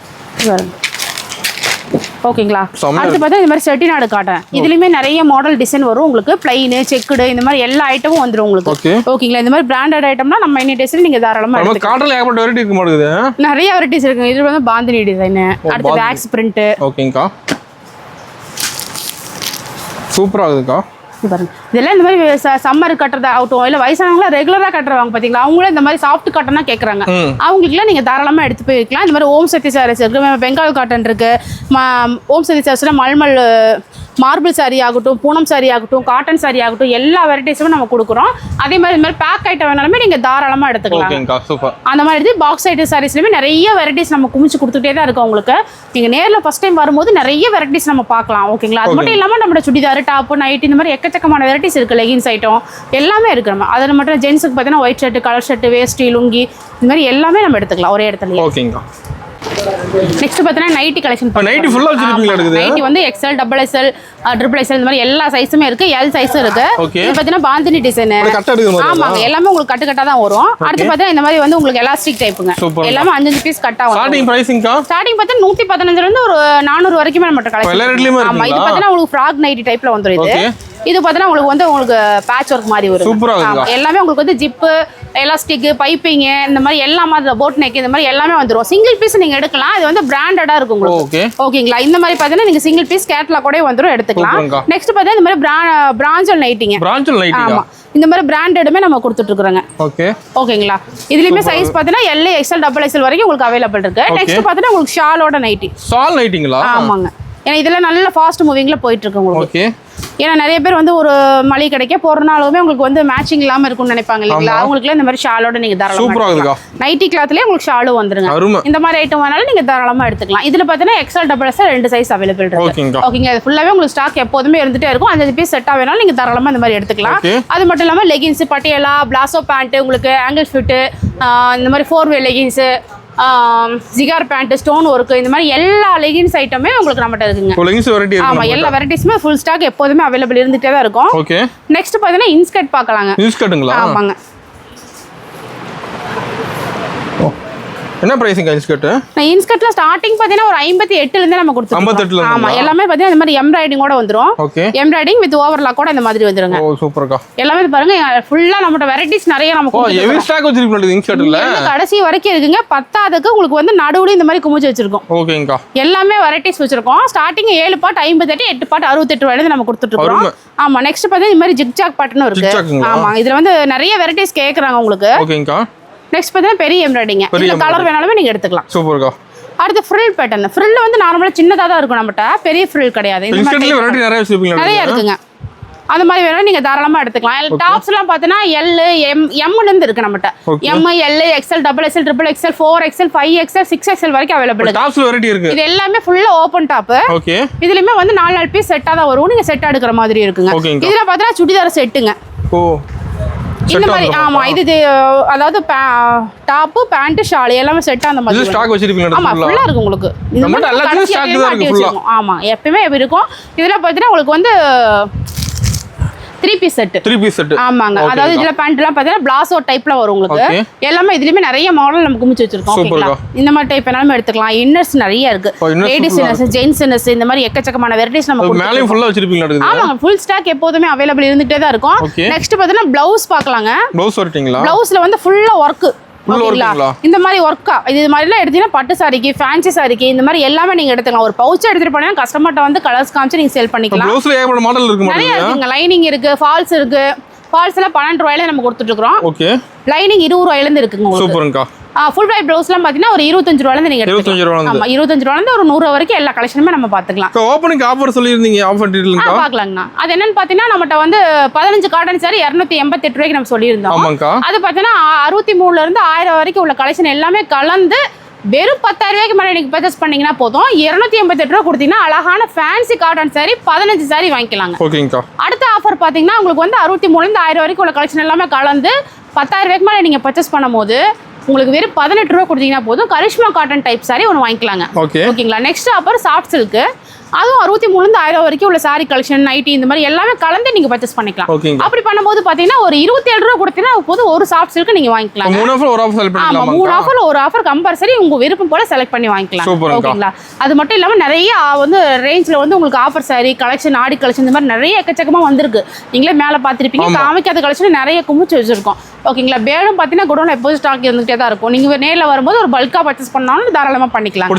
ஓகேங்களா. அடுத்து பார்த்தா இந்த மாதிரி செட்டிநாடு காட்டன். இதுலயுமே நிறைய மாடல் டிசைன் வரும் உங்களுக்கு. பிளைன், செக்குடு இந்த மாதிரி எல்லா ஐட்டமும் வந்துரும் உங்களுக்கு. ஓகேங்களா. இந்த மாதிரி பிராண்டட் ஐட்டம்னா நம்ம இனி டிசைன் நீங்க தாராளமா எடுத்துக்கலாம். காட்டன்ல ஏகப்பட்ட வெரைட்டி இருக்கு மாடுது. நிறைய வெரைட்டிஸ் இருக்கு. இது வந்து பாந்தினி டிசைன். அடுத்து வாக்ஸ் பிரிண்ட். ஓகேங்கக்கா. சூப்பரா இருக்குக்கா. இதெல்லாம் இந்த மாதிரி சம்மர் கட்டுறது ஆகட்டும் இல்லை வயசானவங்களா ரெகுலராக கட்டுறவங்க பார்த்தீங்களா அவங்களும் இந்த மாதிரி சாஃப்ட் காட்டன் தான் கேட்குறாங்க. அவங்களுக்குலாம் நீங்கள் தாராளமாக எடுத்து போயிருக்கலாம். இந்த மாதிரி ஓம் சக்தி சாரீஸ் இருக்கு, பெங்கால் காட்டன் இருக்கு, ஓம் சக்தி சாரீஸ்ல மல்மல் மார்பிள் சாரி ஆகட்டும், பூனம் சாரி ஆகட்டும், காட்டன் சாரி ஆகட்டும் எல்லா வெரைட்டிஸும் நம்ம கொடுக்குறோம். அதே மாதிரி இந்த மாதிரி பேக் ஐட்டம் வேணாலுமே நீங்கள் தாராளமாக எடுத்துக்கலாம். அந்த மாதிரி பாக்ஸ் ஐட்டம் சாரீஸ்லையுமே நிறைய வெரைட்டிஸ் நம்ம குமிச்சு கொடுத்துட்டே தான் இருக்கோம் உங்களுக்கு. நீங்கள் நேரில் ஃபர்ஸ்ட் டைம் வரும்போது நிறைய வெரைட்டிஸ் நம்ம பார்க்கலாம். ஓகேங்களா. அது மட்டும் இல்லாமல் நம்மளோட சுடிதார், டாப்பு, நைட் இந்த மாதிரி எக்கச்சக்கமான வெரைட்டிஸ் இருக்குது. லெகின்ஸ் ஐட்டம் எல்லாமே இருக்குது. நம்ம அதில் மட்டும் ஜென்ஸுக்கு பார்த்தீங்கன்னா ஒயிட் ஷர்ட், கலர் ஷர்ட், வேஸ்டி, லுங்கி இந்த மாதிரி எல்லாமே நம்ம எடுத்துக்கலாம் ஒரே இடத்துல. ஓகேங்க. நெக்ஸ்ட் பார்த்தீங்கன்னா நைட்டி கலெக்ஷன். நைட்டி ஃபுல்லா வச்சிருக்கீங்களா? இருக்குது நைட்டி வந்து XL, double XL, triple XL இந்த மாதிரி எல்லா சைஸுமே இருக்கு. எல் சைஸும் இருக்கு. இது பார்த்தீங்கன்னா பாந்தினி டிசைன். ஆமாங்க எல்லாமே உங்களுக்கு கட்டு கட்டா தான் வரும். அடுத்து பார்த்தா இந்த மாதிரி வந்து உங்களுக்கு எலாஸ்டிக் டைப்புங்க. எல்லாமே 5 பீஸ் கட்டா வரும். ஸ்டார்டிங் பிரைசிங்கா? ஸ்டார்டிங் பார்த்தா 115 ல இருந்து ஒரு 400 வரைக்கும் நம்ம கலெக்ஷன். ஆமா இது பார்த்தா உங்களுக்கு ஃப்ராக் நைட்டி டைப்ல வந்துரும். இது பார்த்தா உங்களுக்கு பேட்ச் ஒர்க் மாதிரி வரும். எல்லாமே உங்களுக்கு வந்து ஜிப்பு, எலாஸ்டிக், பைப்பிங் இந்த மாதிரி எல்லா மாதிரி போட் நெக் இந்த மாதிரி எல்லாமே வந்துரும். சிங்கிள் பீஸ் நீங்க எடுக்கலாம். இது வந்து பிராண்டடா இருக்கும் உங்களுக்கு. ஓகேங்களா. இந்த மாதிரி பார்த்தீங்கன்னா நீங்க சிங்கிள் பீஸ் கேட்லாக் கூட வந்துரும் எடுத்துக்கலாம். நெக்ஸ்ட் பார்த்தா இந்த மாதிரி பிராஞ்சல் நைட்டிங்க. ஆமா இந்த மாதிரி பிராண்டடுமே நம்ம கொடுத்துட்டு இருக்கோங்க. ஓகேங்களா. இதுலயுமே சைஸ் பார்த்தீங்கன்னா எல், எக்ஸ்எல், டபுள் எக்ஸ்எல் வரைக்கும் உங்களுக்கு அவைலபிள் இருக்கு. நெக்ஸ்ட் பார்த்தீங்கன்னா உங்களுக்கு ஷாலோட நைட்டி. ஷால் நைட்டிங்களா? ஆமாங்க. ஏன்னா இதெல்லாம் நல்ல ஃபாஸ்ட் மூவிங்ல போயிட்டு இருக்கு உங்களுக்கு. ஏன்னா நிறைய பேர் வந்து ஒரு மளிகை கடைக்கே போறனாலுமே உங்களுக்கு வந்து மேட்சிங் இல்லாம இருக்கும்னு நினைப்பாங்க இல்லைங்களா. அவங்களுக்குலாம் இந்த மாதிரி ஷாலோட நீங்க தாராளமா நைட்டி கிளாத்லயே உங்களுக்கு ஷாலும் வந்துருங்க. இந்த மாதிரி ஐட்டம் வேணாலும் நீங்க தாராளமா எடுத்துக்கலாம். இதுல பாத்தீங்கன்னா XL, double XL 2 size available இருக்கு. ஓகேங்க. அது ஃபுல்லாவே உங்களுக்கு ஸ்டாக் எப்போதுமே இருந்துட்டே இருக்கும். 5 பீஸ் செட்டா வேணாலும் நீங்க தாராளமா இந்த மாதிரி எடுத்துக்கலாம். அது மட்டும் இல்லாம லெகின்ஸ், பட்டியலா, பிளாசோ பேண்ட், உங்களுக்கு ஆங்கிள் ஃபிட், இந்த மாதிரி 4-வே லெகின்ஸ், ஜிகார் பேண்ட், ஸ்டோன் ஒர்க் இந்த மாதிரி எல்லா லெகின்ஸ் ஐட்டமே உங்களுக்கு நம்மகிட்ட இருக்குங்க. ஆமா எல்லா வெரைட்டிஸுமே ஃபுல் ஸ்டாக் எப்போதுமே அவைலபிள் இருந்துட்டே தான் இருக்கும். நெக்ஸ்ட் பாத்தீங்கன்னா இன்ஸ்கர்ட் பார்க்கலாங்க. இன்ஸ்கர்ட்டுங்களா? ஆமாங்க. என்ன பிரைசிங் இன்ஸ்கர்ட்? இன்ஸ்கர்ட்ல ஸ்டார்டிங் பாத்தீங்கன்னா ஒரு 58 ல இருந்து நம்ம கொடுத்துறோம். 58 ல. ஆமா எல்லாமே பாத்தீங்கன்னா இந்த மாதிரி எம்ப்ராய்டிங்கோட வந்துரும். எம்ப்ராய்டிங் வித் ஓவர்லாக் கூட இந்த மாதிரி வந்துருங்க. ஓ சூப்பர்க்கா. எல்லாமே பாருங்க ஃபுல்லா நம்மட்ட வெரைட்டிஸ் நிறைய நம்ம கொடுத்துருக்கோம். ஹெவி ஸ்டாக் வச்சிருக்கீங்க இன்ஸ்கர்ட்ல. கடைசி வரைக்கும் இருக்குங்க. 10க்கு உங்களுக்கு வந்து நடுவுல இந்த மாதிரி குமிச்சு வச்சிருக்கோம். ஓகேங்கா. எல்லாமே வெரைட்டிஸ் வச்சிருக்கோம். ஸ்டார்டிங் 7 பார்ட் 58, 8 பார்ட் 68 வரைக்கும் நம்ம கொடுத்துட்டு இருக்கோம். ஆமா நெக்ஸ்ட் பாத்தீங்கன்னா இந்த மாதிரி ஜிக்ஜாக் பேட்டர்ன் இருக்கு. ஆமா இதுல வந்து நிறைய வெரைட்டிஸ் கேக்குறாங்க உங்களுக்கு. ஓகேங்கா. நெக்ஸ்ட் பார்த்தீங்கன்னா பெரிய எம்ப்ராய்டிங். இந்த கலர் வேணாலுமே நீங்க எடுத்துக்கலாம். சூப்பர்க்கா. அடுத்து ஃப்ரில் பேட்டர்ன். ஃப்ரில் வந்து நார்மலா சின்னதா தான் இருக்கும் நம்மட்ட. பெரிய ஃப்ரில் கிடையாது. இந்த மாதிரி நிறைய இருக்குங்க. அந்த மாதிரி வேணா நீங்க தாராளமா எடுத்துக்கலாம். டாப்ஸ் எல்லாம் பார்த்தீங்கன்னா எல், எம் ல இருந்து இருக்கு நம்மட்ட. M, L, XL, double XL, triple XL, 4XL, 5XL, 6XL வரைக்கும் அவைலபிள் இருக்கு. டாப்ஸ்ல வெரைட்டி இருக்கு. இது எல்லாமே ஃபுல்லா ஓபன் டாப். ஓகே. இதுலயுமே வந்து 4 பீஸ் செட்டா தான் வரும். நீங்க செட் எடுக்கிற மாதிரி இருக்குங்க. இதுல பார்த்தீங்கன்னா சுடிதார் செட்டுங்க. ஓ இந்த மாதிரி. ஆமா இது அதாவது டாப், பேண்ட், ஷால் எல்லாமே செட்டா அந்த மாதிரி ஸ்டாக் வச்சிருப்பீங்க. ஆமா ஃபுல்லா இருக்கு உங்களுக்கு. இந்த மாதிரி எல்லாமே ஸ்டாக் தான் இருக்கு ஃபுல்லா. ஆமா எப்பவுமே இருக்கும். இதெல்லாம் பார்த்தீங்கன்னா உங்களுக்கு வந்து 3 பீஸ் செட். 3 piece set. ஆமாங்க. அதாவது இதுல பேண்ட் எல்லாம் பார்த்தீங்கன்னா பிளாசோ டைப்ல வரும் உங்களுக்கு. எல்லாமே இதுலயுமே நிறைய மாடல் நம்ம குமிச்சு வச்சிருக்கோம். ஓகேங்களா. இந்த மாதிரி டைப் வேணாலும் எடுத்துக்கலாம். இன்னர்ஸ் நிறைய இருக்கு. லேடிஸ் இன்னர்ஸ், ஜென்ஸ் இன்னர்ஸ் இந்த மாதிரி எக்கச்சக்கமான வெரைட்டிஸ் நம்ம மேலயும் ஃபுல்லா வச்சிருப்பீங்க. ஆமாங்க ஃபுல் ஸ்டாக் எப்போதுமே அவைலபிள் இருந்துட்டே தான் இருக்கும். நெக்ஸ்ட் பார்த்தீங்கன்னா ப்ளவுஸ் பார்க்கலாங்க. ப்ளவுஸ் வரட்டீங்களா? ப்ளவுஸ்ல வந்து ஃபுல்லா ஒர்க். இந்த மாதிரி ஒர்க்கா இது மாதிரிலாம் எடுத்தீங்கன்னா பட்டு சாரிக்கு, ஃபேன்சி சாரிக்கு இந்த மாதிரி எல்லாமே நீங்க எடுத்துக்கலாம். ஒரு பவுச் எடுத்துட்டு போனா கஸ்டமர்ட்ட வந்து கலர்ஸ் காமிச்சு நீங்க சேல் பண்ணிக்கலாம். ப்ளவுஸ்ல ஏகப்பட்ட மாடல் இருக்கு. நிறைய இருக்குங்க. லைனிங் இருக்கு, ஃபால்ஸ் இருக்கு. ஃபால்ஸ் எல்லாம் 12 ரூபாயில நம்ம கொடுத்துட்டு இருக்கோம். ஓகே. லைனிங் 20 ரூபாயில இருந்து இருக்குங்க உங்களுக்கு. சூப்பர்ங்கா. ஃபுல் ப்ரைஸ் ப்ளவுஸ்லாம் பாத்தீங்கன்னா ஒரு 25 ரூபாயில இருந்து நீங்க எடுத்துக்கலாம். 25 ரூபாயில. ஆமா 25 ரூபாயில இருந்து ஒரு 100 வரைக்கும் எல்லா கலெக்ஷனுமே நம்ம பாத்துக்கலாம். ஓபனிங் ஆஃபர் சொல்லிருந்தீங்க. ஆஃபர் டீடைல்ங்கா பார்க்கலாம்னா. அது என்னன்னு பாத்தீங்கன்னா நம்மட்ட வந்து 15 காட்டன் சாரி 288 ரூபாய்க்கு நம்ம சொல்லியிருந்தோம். ஆமாங்கா. அது பாத்தீங்கன்னா 63 ல இருந்து 1000 வரைக்கும் உள்ள கலெக்ஷன் எல்லாமே கலந்து வெறும் 10,000 ரூபாய்க்கு மேலே நீங்கள் பர்ச்சேஸ் பண்ணீங்கன்னா போதும். 288 ரூபா கொடுத்தீங்கன்னா அழகான ஃபேன்சி காட்டன் சாரி 15 சாரி வாங்கிக்கலாங்க. ஓகேங்கா. அடுத்த ஆஃபர் பார்த்தீங்கன்னா உங்களுக்கு வந்து 63 ல இருந்து 1000 வரைக்கும் உள்ள கலெக்ஷன் எல்லாமே கலந்து 10,000 ரூபாய்க்கு மேலே நீங்கள் பர்ச்சேஸ் பண்ணும்போது உங்களுக்கு வெறும் 18 ரூபா கொடுத்தீங்கன்னா போதும் கரிஷ்மா காட்டன் டைப் சாரி ஒன்று வாங்கிக்கலாங்க. ஓகேங்களா. நெக்ஸ்ட் அப்புறம் சாஃப்ட் சில்க்கு, அதுவும் 63 1000 வரைக்கும் உள்ள சாரி கலெக்ஷன், நைட்டி இந்த மாதிரி எல்லாமே கலந்து நீங்க பர்ச்சேஸ் பண்ணிக்கலாம். அப்படி பண்ணும்போது பாத்தீங்கன்னா ஒரு 27 ரூபா கொடுத்தீங்கன்னா போதும் ஒரு சாஃப்ட் சில்க் நீங்க வாங்கிக்கலாம். 3 ஆஃபர் ஒரு ஆஃபர் செலக்ட் பண்ணலாம். ஆமா 3 ஆஃபர் ஒரு ஆஃபர் கம்பல்சரி உங்க விருப்பம் போல செலக்ட் பண்ணி வாங்கிக்கலாம். ஓகேங்களா. அது மட்டும் இல்லாம நிறைய வந்து ரேஞ்ச்ல வந்து உங்களுக்கு ஆஃபர் சாரி கலெக்ஷன், ஆடி கலெக்ஷன் இந்த மாதிரி நிறைய எக்கச்சக்கமா வந்திருக்கு. நீங்களே மேல பாத்திருப்பீங்க. காமிக்காத கலெக்ஷன் நிறைய குமிச்சு வச்சிருக்கோம். ஓகேங்களா. பேடும் பாத்தீங்கன்னா குடோன்ல எப்போதும் ஸ்டாக் இருந்துட்டே தான் இருக்கும். நீங்க நேர்ல வரும்போது ஒரு பல்கா பர்ச்சேஸ் பண்ணாலும் தாராளமா பண்ணிக்கலாம்.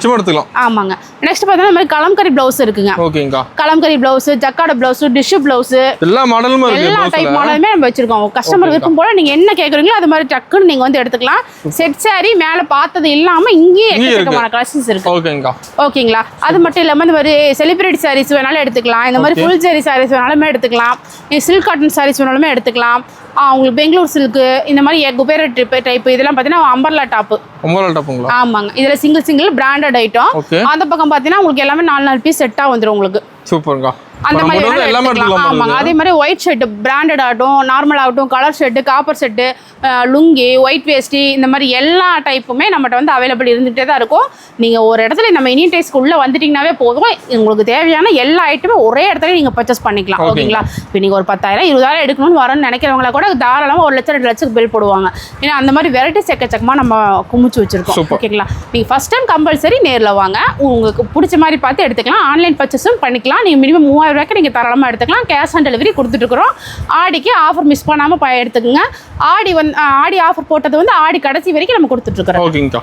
ஆமாங்க. நெக்ஸ்ட் பாத்தீங்கன்னா இந்த மாதிரி கலம்கரி பிளவுஸ் இருக்குங்க. ஓகேங்களா. Kalamkari blouse, jacquard blouse, tissue blouse, எல்லா மாடலும் இருக்கு. எல்லா டைப் மாடலுமே நம்ம வச்சிருக்கோம். கஸ்டமர் விருப்பம் போல நீங்க என்ன கேக்குறீங்களோ அது மாதிரி டக்குன்னு நீங்க வந்து எடுத்துக்கலாம். செட் சாரி மேல பார்த்தது இல்லாம இங்கேயே எக்கச்சக்கமான கலெக்ஷன்ஸ் இருக்கு. ஓகேங்களா. அது மட்டும் இல்லாம இந்த மாதிரி செலிபிரிட்டி சாரீஸ் வேணாலும் எடுத்துக்கலாம். இந்த மாதிரி ஃபுல் ஜெரி சாரீஸ் வேணாலுமே எடுத்துக்கலாம். சில்க் காட்டன் சாரீஸ் வேணாலுமே எடுத்துக்கலாம். உங்களுக்கு பெங்களூர் சில்க் இந்த மாதிரி குபேர டைப் இதெல்லாம் பார்த்தீங்கன்னா அம்பர்லா டாப்பு. ஆமாங்க. இதுல சிங்கிள் பிராண்டட் ஐட்டம். அந்த பக்கம் பார்த்தீங்கன்னா உங்களுக்கு எல்லாமே 4 பீஸ் செட்டா வந்துடும் உங்களுக்கு. சூப்பர்ங்க. அந்த மாதிரி ஆமாங்க. அதே மாதிரி ஒயிட் ஷர்ட் பிராண்டட் ஆகட்டும், நார்மல் ஆகட்டும், colour shirt, copper shirt, lungi, white வேஸ்டி இந்த மாதிரி எல்லா டைப்புமே நம்மகிட்ட வந்து அவைலபிள் இருந்துகிட்டே தான் இருக்கும். நீங்கள் ஒரு இடத்துல நம்ம இனியன் டேஸ்க்கு உள்ளே வந்துட்டிங்கனாவே போதும், உங்களுக்கு தேவையான எல்லா ஐட்டமே ஒரே இடத்துல நீங்கள் பர்ச்சேஸ் பண்ணிக்கலாம். ஓகேங்களா. இப்போ நீங்கள் ஒரு 10,000 20,000 எடுக்கணும்னு வரணும்னு நினைக்கிறவங்கள கூட தாராளமாக 1 லட்சம் 2 லட்சத்துக்கு பில் போடுவாங்க. ஏன்னா அந்த மாதிரி வெரைட்டிஸ் எக்கச்சக்கமாக நம்ம குமிச்சு வச்சிருக்கோம். ஓகேங்களா. நீங்கள் ஃபர்ஸ்ட் டைம் கம்பல்சரி நேரில் வாங்க. உங்களுக்கு பிடிச்ச மாதிரி பார்த்து எடுத்துக்கலாம். ஆன்லைன் பர்ச்சேஸும் பண்ணிக்கலாம். நீங்கள் மினிமம் 3000 ரூபாய்க்கு நீங்கள் தாராளமாக எடுத்துக்கலாம். கேஷ் ஆன் டெலிவரி கொடுத்துட்ருக்குறோம். ஆடிக்கு ஆஃபர் மிஸ் பண்ணாமல் எடுத்துக்கோங்க. ஆடி ஆஃபர் போட்டது வந்து ஆடி கடைசி வரைக்கும் நம்ம கொடுத்துட்ருக்குறோம். ஓகேங்கக்கா.